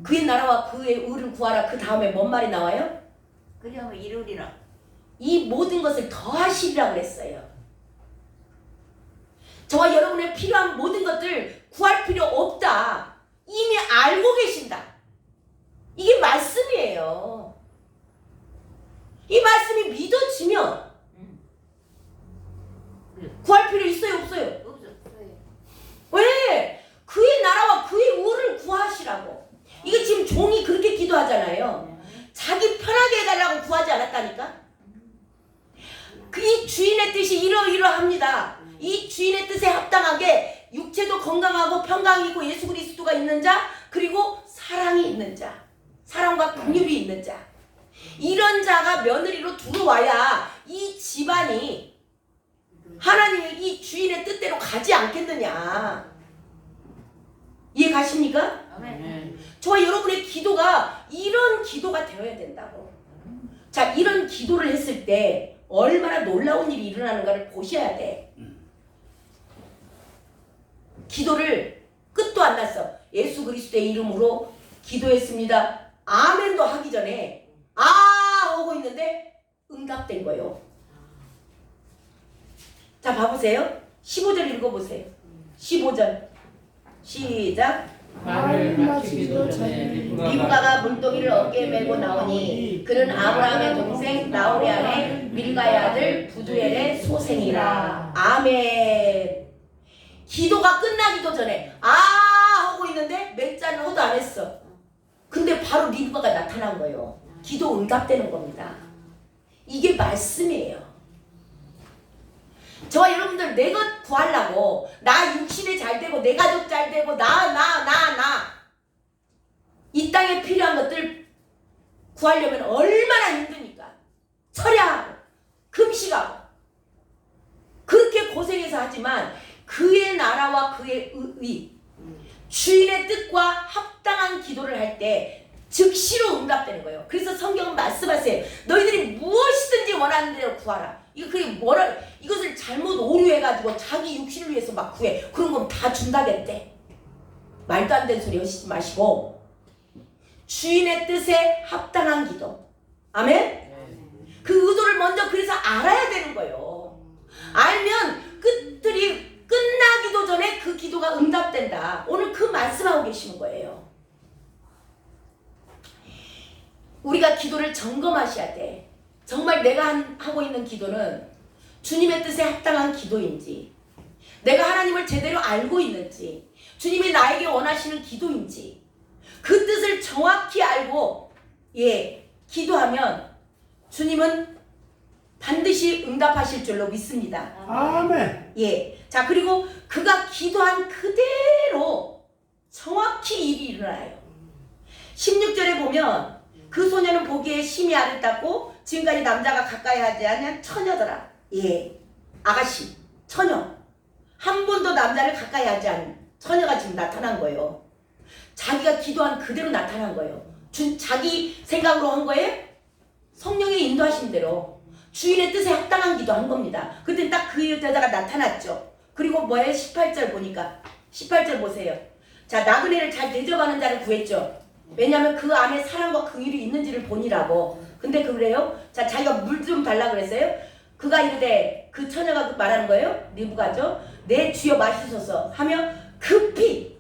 그의 나라와 그의 의를 구하라. 그 다음에 뭔 말이 나와요? 그러면 이루리라. 이 모든 것을 더하시리라 그랬어요. 저와 여러분의 필요한 모든 것들 구할 필요 없다. 이미 알고 계신다. 이게 말씀이에요. 이 말씀이 믿어지면 구할 필요 있어요, 없어요? 없었어요. 왜? 그의 나라와 그의 의를 구하시라고. 이게 지금 종이 그렇게 기도하잖아요. 자기 편하게 해달라고 구하지 않았다니까? 이 주인의 뜻이 이러이러합니다. 이 주인의 뜻에 합당하게 육체도 건강하고 평강이고 예수 그리스도가 있는 자, 그리고 사랑이 있는 자, 사랑과 긍휼이 있는 자, 이런 자가 며느리로 들어와야 이 집안이 하나님의 이 주인의 뜻대로 가지 않겠느냐. 이해 가십니까? 아멘. 저와 여러분의 기도가 이런 기도가 되어야 된다고. 자, 이런 기도를 했을 때 얼마나 놀라운 일이 일어나는가를 보셔야 돼. 기도를 끝도 안 났어. 예수 그리스도의 이름으로 기도했습니다. 아멘도 하기 전에 하고 있는데 응답된 거예요. 자, 봐보세요. 15절 읽어보세요. 15절 시작. 말을 마치기도 전에 리브가가 물동이를 어깨에 메고 나오니 그는 아브라함의 동생 나홀의 아내 밀가의 아들 부두엘의 소생이라. 아멘. 기도가 끝나기도 전에 하고 있는데 몇 잔을 호도 안 했어. 근데 바로 리브가가 나타난 거예요. 기도 응답되는 겁니다. 이게 말씀이에요. 저와 여러분들 내 것 구하려고 나 육신에 잘 되고 내 가족 잘 되고 이 땅에 필요한 것들 구하려면 얼마나 힘드니까. 철야하고 금식하고 그렇게 고생해서 하지만 그의 나라와 그의 의, 주인의 뜻과 합당한 기도를 할 때 즉시로 응답되는 거예요. 그래서 성경은 말씀하세요. 너희들이 무엇이든지 원하는 대로 구하라. 이것을 잘못 오류해가지고 자기 육신을 위해서 막 구해. 그런 건 다 준다겠대. 말도 안 되는 소리 하시지 마시고 주인의 뜻에 합당한 기도. 아멘? 그 의도를 먼저 그래서 알아야 되는 거예요. 알면 끝들이 끝나기도 전에 그 기도가 응답된다. 오늘 그 말씀하고 계시는 거예요. 우리가 기도를 점검하셔야 돼. 정말 내가 하고 있는 기도는 주님의 뜻에 합당한 기도인지, 내가 하나님을 제대로 알고 있는지, 주님이 나에게 원하시는 기도인지, 그 뜻을 정확히 알고 기도하면 주님은 반드시 응답하실 줄로 믿습니다. 아멘. 자, 그리고 그가 기도한 그대로 정확히 일이 일어나요. 16절에 보면 그 소녀는 보기에 심히 아름답고 지금까지 남자가 가까이 하지 않은 처녀더라. 아가씨, 처녀. 한 번도 남자를 가까이 하지 않은 처녀가 지금 나타난 거예요. 자기가 기도한 그대로 나타난 거예요. 자기 생각으로 한 거예요? 성령의 인도하신 대로 주인의 뜻에 합당한 기도한 겁니다. 그때 딱 그 여자가 나타났죠. 그리고 뭐예요? 18절 보니까 18절 보세요. 자, 나그네를 잘 대접하는 자를 구했죠. 왜냐하면 그 안에 사랑과 긍휼이 있는지를 보니라고. 근데 그래요? 자, 자기가 물 좀 달라 그랬어요. 그가 이르되, 그 처녀가 말하는 거예요. 리브가죠. 내 주여 마시소서 하며 급히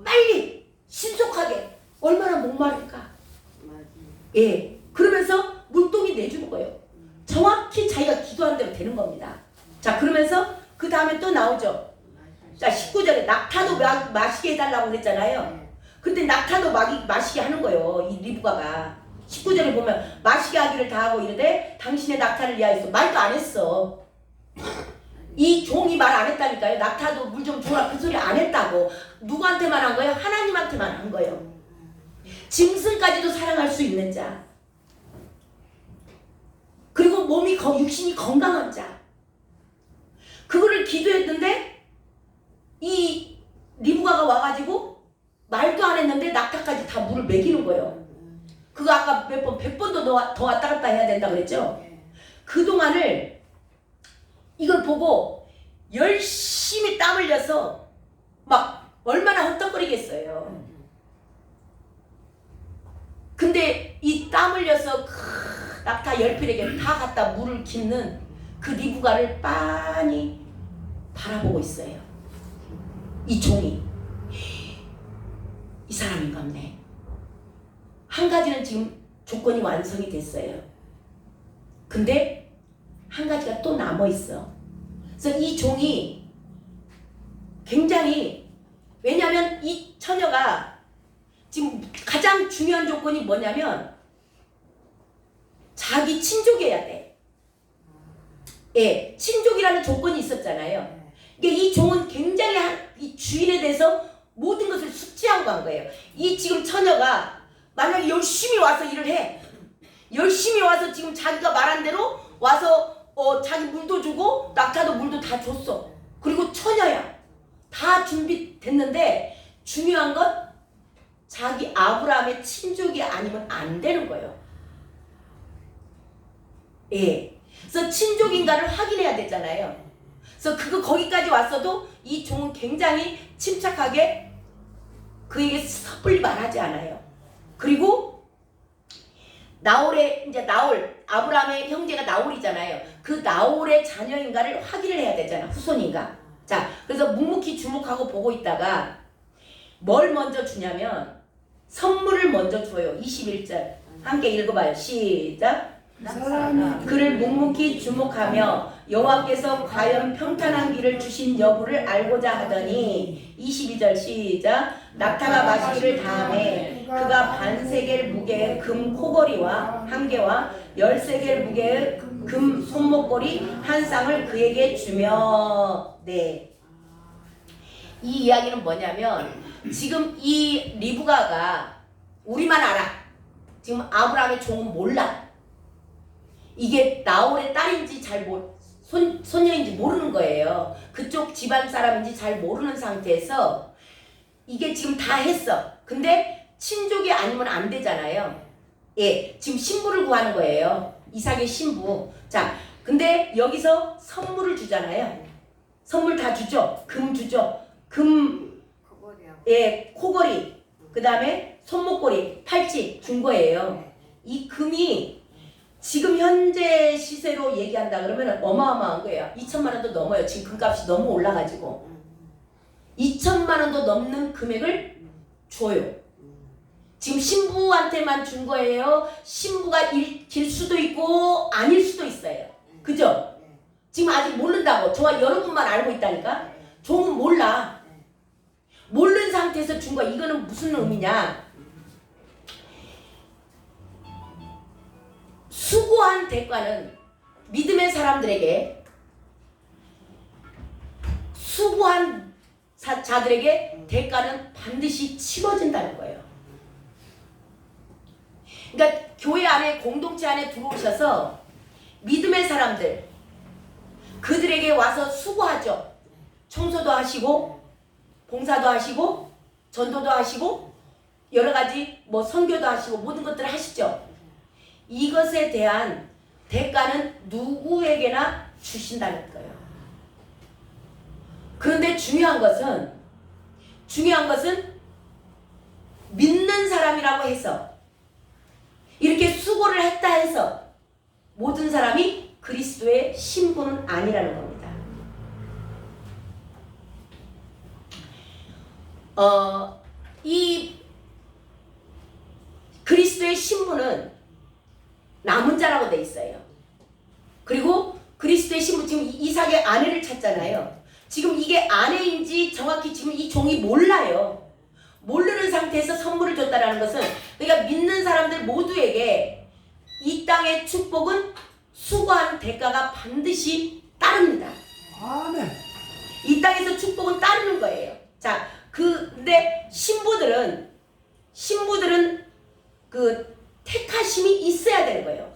빨리 신속하게. 얼마나 목마를까. 그러면서 물동이 내주는 거예요. 정확히 자기가 기도한 대로 되는 겁니다. 자, 그러면서 그 다음에 또 나오죠. 자, 19절에 낙타도 마시게 해달라고 그랬잖아요. 근데 낙타도 마시게 하는 거예요. 이 리브가가 19절에 보면 마시게 하기를 다하고 이르되 당신의 낙타를 위하여서 말도 안 했어. 이 종이 말 안 했다니까요. 낙타도 물 좀 줘라 그 소리 안 했다고. 누구한테만 한 거예요? 하나님한테만 한 거예요. 짐승까지도 사랑할 수 있는 자, 그리고 육신이 건강한 자, 그거를 기도했는데 이 리브가가 와가지고 말도 안 했는데 낙타까지 다 물을 먹이는 거예요. 그거 아까 100번도 더 왔다 갔다 해야 된다 그랬죠? 그동안을 이걸 보고 열심히 땀 흘려서 막 얼마나 헛떡거리겠어요. 근데 이 땀 흘려서 낙타 10필에게 다 갖다 물을 깃는 그 리브가를 빤히 바라보고 있어요. 이 종이. 이 사람인갑네. 한 가지는 지금 조건이 완성이 됐어요. 근데 한 가지가 또 남아있어. 그래서 이 종이 굉장히, 왜냐하면 이 처녀가 지금 가장 중요한 조건이 뭐냐면 자기 친족이어야 돼. 친족이라는 조건이 있었잖아요. 그러니까 이 종은 굉장히 이 주인에 대해서 모든 것을 숙지하고 간 거예요. 이 지금 처녀가 만약에 열심히 와서 일을 해. 열심히 와서 지금 자기가 말한 대로 와서 자기 물도 주고 낙타도 물도 다 줬어. 그리고 처녀야. 다 준비됐는데 중요한 건 자기 아브라함의 친족이 아니면 안 되는 거예요. 그래서 친족인가를 확인해야 되잖아요. 그래서 거기까지 왔어도 이 종은 굉장히 침착하게 그에게 섣불리 말하지 않아요. 그리고 나홀, 아브라함의 형제가 나홀이잖아요. 그 나홀의 자녀인가를 확인을 해야 되잖아. 후손인가. 자, 그래서 묵묵히 주목하고 보고 있다가 뭘 먼저 주냐면 선물을 먼저 줘요. 21절. 함께 읽어봐요. 시작. 그를 묵묵히 주목하며 여호와께서 과연 평탄한 길을 주신 여부를 알고자 하더니 22절 시작. 낙타가 마시기를 다하매 그가 반세겔 무게의 금 코걸이와 한 개와 13겔 무게의 금 손목걸이 한 쌍을 그에게 주며. 이 이야기는 뭐냐면 지금 이 리브가가 우리만 알아. 지금 아브라함의 종은 몰라. 이게 나홀의 딸인지 소녀인지 모르는 거예요. 그쪽 집안 사람인지 잘 모르는 상태에서 이게 지금 다 했어. 근데 친족이 아니면 안 되잖아요. 예, 지금 신부를 구하는 거예요. 이삭의 신부. 자, 근데 여기서 선물을 주잖아요. 선물 다 주죠. 금 주죠. 금, 그거리하고. 예, 코걸이, 그 다음에 손목걸이, 팔찌 준 거예요. 이 금이 지금 현재 시세로 얘기한다 그러면 어마어마한 거예요. 2천만 원도 넘어요. 지금 금값이 너무 올라가지고 2천만 원도 넘는 금액을 줘요. 지금 신부한테만 준 거예요. 신부가 일 수도 있고 아닐 수도 있어요. 그죠? 지금 아직 모른다고. 저와 여러분만 알고 있다니까. 종은 몰라. 모르는 상태에서 준 거야. 이거는 무슨 의미냐? 수고한 대가는 믿음의 사람들에게, 수고한 자들에게 대가는 반드시 치러진다는 거예요. 그러니까 교회 안에, 공동체 안에 들어오셔서 믿음의 사람들, 그들에게 와서 수고하죠. 청소도 하시고 봉사도 하시고 전도도 하시고 여러 가지 뭐 선교도 하시고 모든 것들을 하시죠. 이것에 대한 대가는 누구에게나 주신다는 거예요. 그런데 중요한 것은 믿는 사람이라고 해서 이렇게 수고를 했다 해서 모든 사람이 그리스도의 신부는 아니라는 겁니다. 이 그리스도의 신부는 남은 자라고 돼 있어요. 그리고 그리스도의 신부, 지금 이삭의 아내를 찾잖아요. 지금 이게 아내인지 정확히 지금 이 종이 몰라요. 모르는 상태에서 선물을 줬다라는 것은, 그러니까 믿는 사람들 모두에게 이 땅의 축복은 수고한 대가가 반드시 따릅니다. 아멘. 이 땅에서 축복은 따르는 거예요. 자, 근데 신부들은 그 택하심이 있어야 되는 거예요.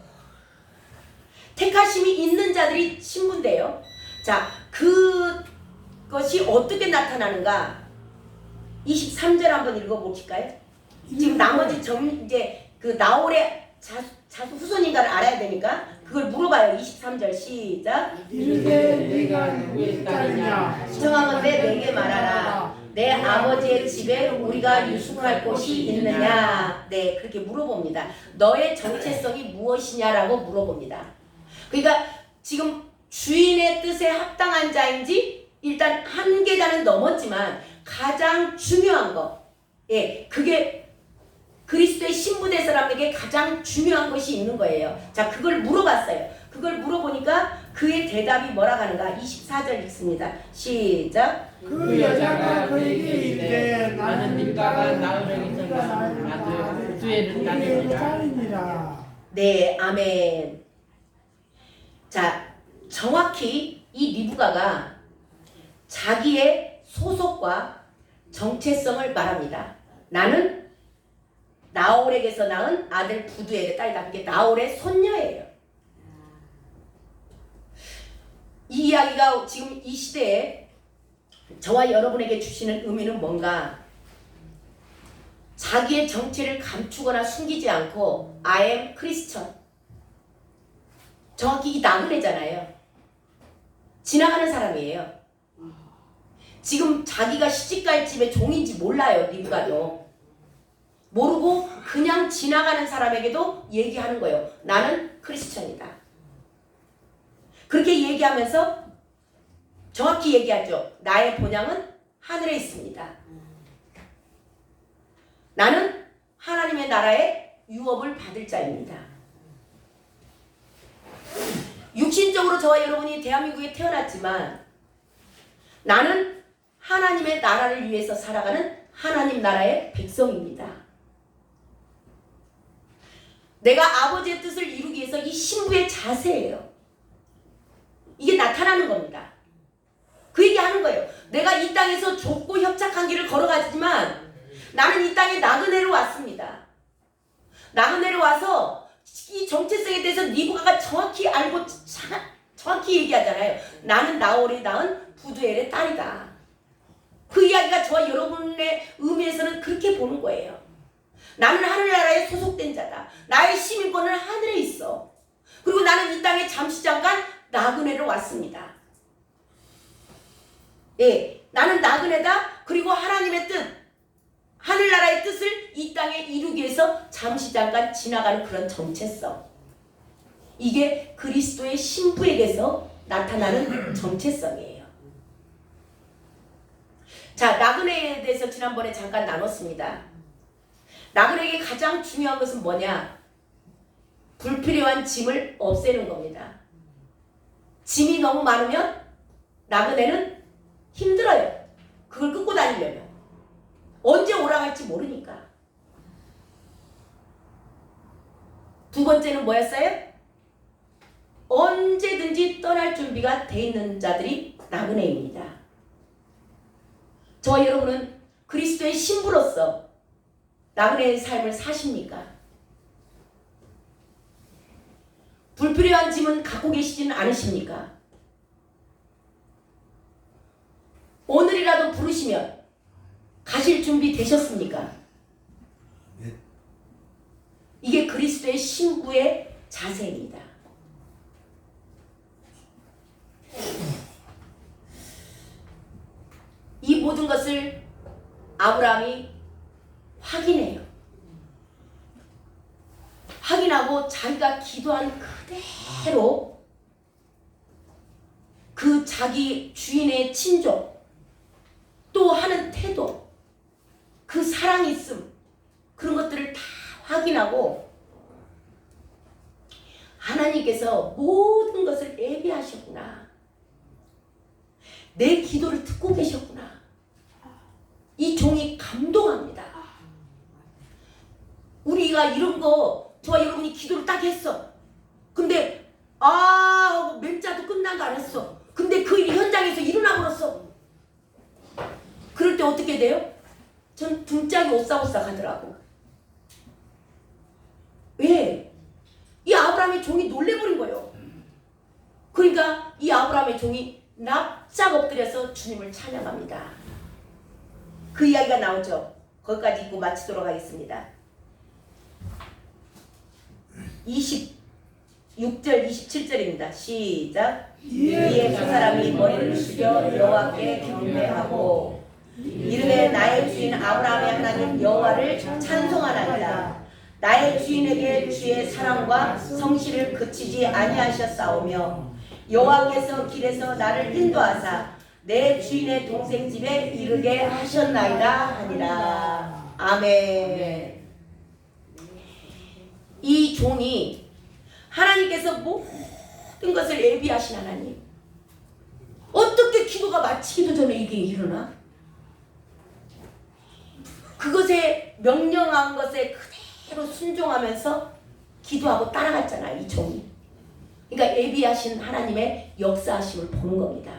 택하심이 있는 자들이 신부인데요. 자, 그것이 어떻게 나타나는가? 23절 한번 읽어보실까요? 지금 나머지 이제 그 나홀의 자수 후손인가를 알아야 되니까 그걸 물어봐요. 23절 시작. 이르되 내가 누구의 딸이냐 청하건대 내게 말하라. 내 아버지의 집에 우리가 유숙할 곳이 있느냐. 네, 그렇게 물어봅니다. 너의 정체성이 무엇이냐라고 물어봅니다. 그러니까 지금 주인의 뜻에 합당한 자인지 일단 한 계단은 넘었지만 가장 중요한 거, 예, 그게 그리스도의 신부된 사람에게 가장 중요한 것이 있는 거예요. 자, 그걸 물어봤어요. 그걸 물어보니까 그의 대답이 뭐라고 하는가? 24절 읽습니다. 시작. 그 여자가 그에게 이르되 나는 밀가가 나으려기서 낳은 아들 부두엘을 따르니라. 딸이니라. 네, 아멘. 자, 정확히 이 리브가가 자기의 소속과 정체성을 말합니다. 나는 나홀에게서 낳은 아들 부두엘의 딸이다. 그게 나홀의 손녀예요. 이 이야기가 지금 이 시대에 저와 여러분에게 주시는 의미는 뭔가? 자기의 정체를 감추거나 숨기지 않고 I am Christian. 정확히 이 나그네잖아요. 지나가는 사람이에요. 지금 자기가 시집갈 집의 종인지 몰라요. 리브가도. 모르고 그냥 지나가는 사람에게도 얘기하는 거예요. 나는 크리스천이다. 그렇게 얘기하면서 정확히 얘기하죠. 나의 본향은 하늘에 있습니다. 나는 하나님의 나라의 유업을 받을 자입니다. 육신적으로 저와 여러분이 대한민국에 태어났지만 나는 하나님의 나라를 위해서 살아가는 하나님 나라의 백성입니다. 내가 아버지의 뜻을 이루기 위해서 이 신부의 자세예요. 이게 나타나는 겁니다. 그 얘기하는 거예요. 내가 이 땅에서 좁고 협착한 길을 걸어가지만 나는 이 땅에 나그네로 왔습니다. 나그네로 와서 이 정체성에 대해서 리브가가 정확히 알고 정확히 얘기하잖아요. 나는 나홀이 낳은 부두엘의 딸이다. 그 이야기가 저와 여러분의 나는 하늘나라에 소속된 자다. 나의 시민권은 하늘에 있어. 그리고 나는 이 땅에 잠시 잠깐 나그네로 왔습니다. 예, 나는 나그네다. 그리고 하나님의 뜻, 하늘나라의 뜻을 이 땅에 이루기 위해서 잠시 잠깐 지나가는 그런 정체성. 이게 그리스도의 신부에게서 나타나는 정체성이에요. 자, 나그네에 대해서 지난번에 잠깐 나눴습니다. 나그네에게 가장 중요한 것은 뭐냐? 불필요한 짐을 없애는 겁니다. 짐이 너무 많으면 나그네는 힘들어요. 그걸 끌고 다니려면. 언제 오라갈지 모르니까. 두 번째는 뭐였어요? 언제든지 떠날 준비가 돼 있는 자들이 나그네입니다. 저와 여러분은 그리스도의 신부로서 나그네의 삶을 사십니까? 불필요한 짐은 갖고 계시지는 않으십니까? 오늘이라도 부르시면 가실 준비 되셨습니까? 이게 그리스도의 신부의 자세입니다. 이 모든 것을 아브라함이 확인해요. 확인하고 자기가 기도한 그대로 그 자기 주인의 친족 또 하는 태도 그 사랑이 있음 그런 것들을 다 확인하고 하나님께서 모든 것을 예비하셨구나. 내 기도를 듣고 계셨구나. 이 종이 감동합니다. 우리가 이런 거 저와 여러분이 기도를 딱 했어. 근데 하고 맹자도 끝나도 안 했어. 근데 그 일이 현장에서 일어나 버렸어. 그럴 때 어떻게 돼요? 전 등짝이 오싹오싹 하더라고. 왜? 이 아브라함의 종이 놀래버린 거예요. 그러니까 이 아브라함의 종이 납작 엎드려서 주님을 찬양합니다. 그 이야기가 나오죠. 거기까지 읽고 마치도록 하겠습니다. 26절 27절입니다. 시작. 이에 그 사람이 머리를 숙여 여호와께 경배하고 이르되 나의 주인 아브라함의 하나님 여호와를 찬송하나이다. 나의 주인에게 주의 사랑과 성실을 그치지 아니하셨사오며 여호와께서 길에서 나를 인도하사 내 주인의 동생 집에 이르게 하셨나이다 하니라. 아멘. 이 종이 하나님께서 모든 것을 예비하신 하나님. 어떻게 기도가 마치기도 전에 이게 일어나? 그것에 명령한 것에 그대로 순종하면서 기도하고 따라갔잖아, 이 종이. 그러니까 예비하신 하나님의 역사하심을 보는 겁니다.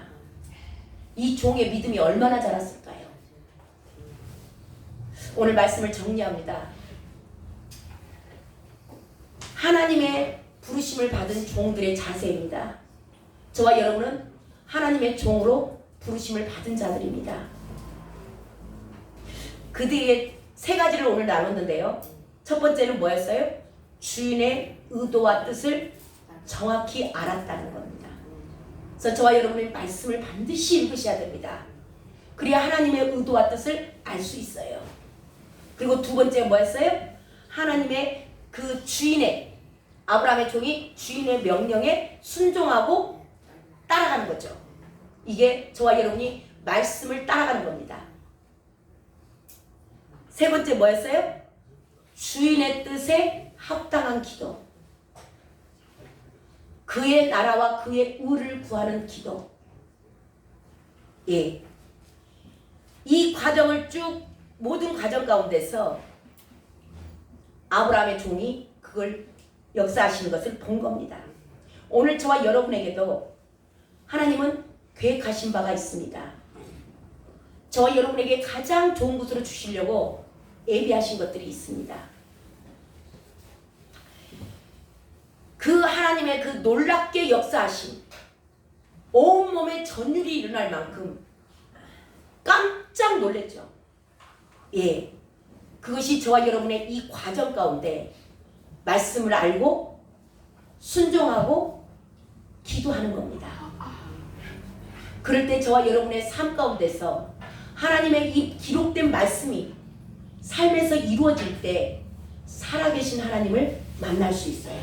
이 종의 믿음이 얼마나 자랐을까요? 오늘 말씀을 정리합니다. 하나님의 부르심을 받은 종들의 자세입니다. 저와 여러분은 하나님의 종으로 부르심을 받은 자들입니다. 그들의 세 가지를 오늘 나눴는데요. 첫 번째는 뭐였어요? 주인의 의도와 뜻을 정확히 알았다는 겁니다. 그래서 저와 여러분의 말씀을 반드시 읽으셔야 됩니다. 그래야 하나님의 의도와 뜻을 알 수 있어요. 그리고 두 번째 뭐였어요? 하나님의 그 주인의 아브라함의 종이 주인의 명령에 순종하고 따라가는 거죠. 이게 저와 여러분이 말씀을 따라가는 겁니다. 세 번째 뭐였어요? 주인의 뜻에 합당한 기도. 그의 나라와 그의 의를 구하는 기도. 예. 이 과정을 쭉 모든 과정 가운데서 아브라함의 종이 그걸 역사하시는 것을 본 겁니다. 오늘 저와 여러분에게도 하나님은 계획하신 바가 있습니다. 저와 여러분에게 가장 좋은 것으로 주시려고 예비하신 것들이 있습니다. 그 하나님의 그 놀랍게 역사하심, 온몸에 전율이 일어날 만큼 깜짝 놀랐죠. 예. 그것이 저와 여러분의 이 과정 가운데 말씀을 알고 순종하고 기도하는 겁니다. 그럴 때 저와 여러분의 삶 가운데서 하나님의 이 기록된 말씀이 삶에서 이루어질 때 살아계신 하나님을 만날 수 있어요.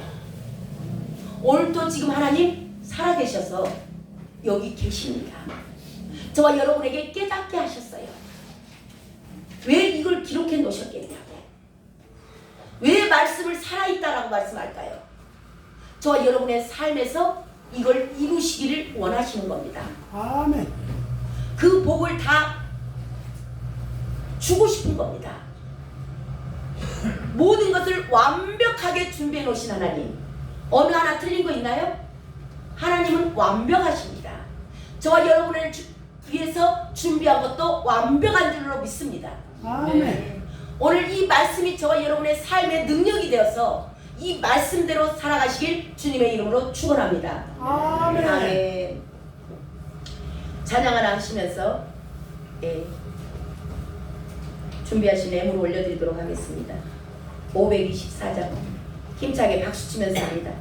오늘도 지금 하나님 살아계셔서 여기 계십니다. 저와 여러분에게 깨닫게 하셨어요. 왜 이걸 기록해 놓으셨겠냐고. 왜 말씀을 살아있다라고 말씀할까요? 저와 여러분의 삶에서 이걸 이루시기를 원하시는 겁니다. 아멘. 그 복을 다 주고 싶은 겁니다. 모든 것을 완벽하게 준비해 놓으신 하나님. 어느 하나 틀린 거 있나요? 하나님은 완벽하십니다. 저와 여러분을 위해서 준비한 것도 완벽한 줄로 믿습니다. 아멘. 오늘 이 말씀이 저와 여러분의 삶의 능력이 되어서 이 말씀대로 살아가시길 주님의 이름으로 축원합니다. 아멘. 아멘. 찬양 하나 하시면서 준비하신 예물 올려드리도록 하겠습니다. 524장 힘차게 박수 치면서 합니다.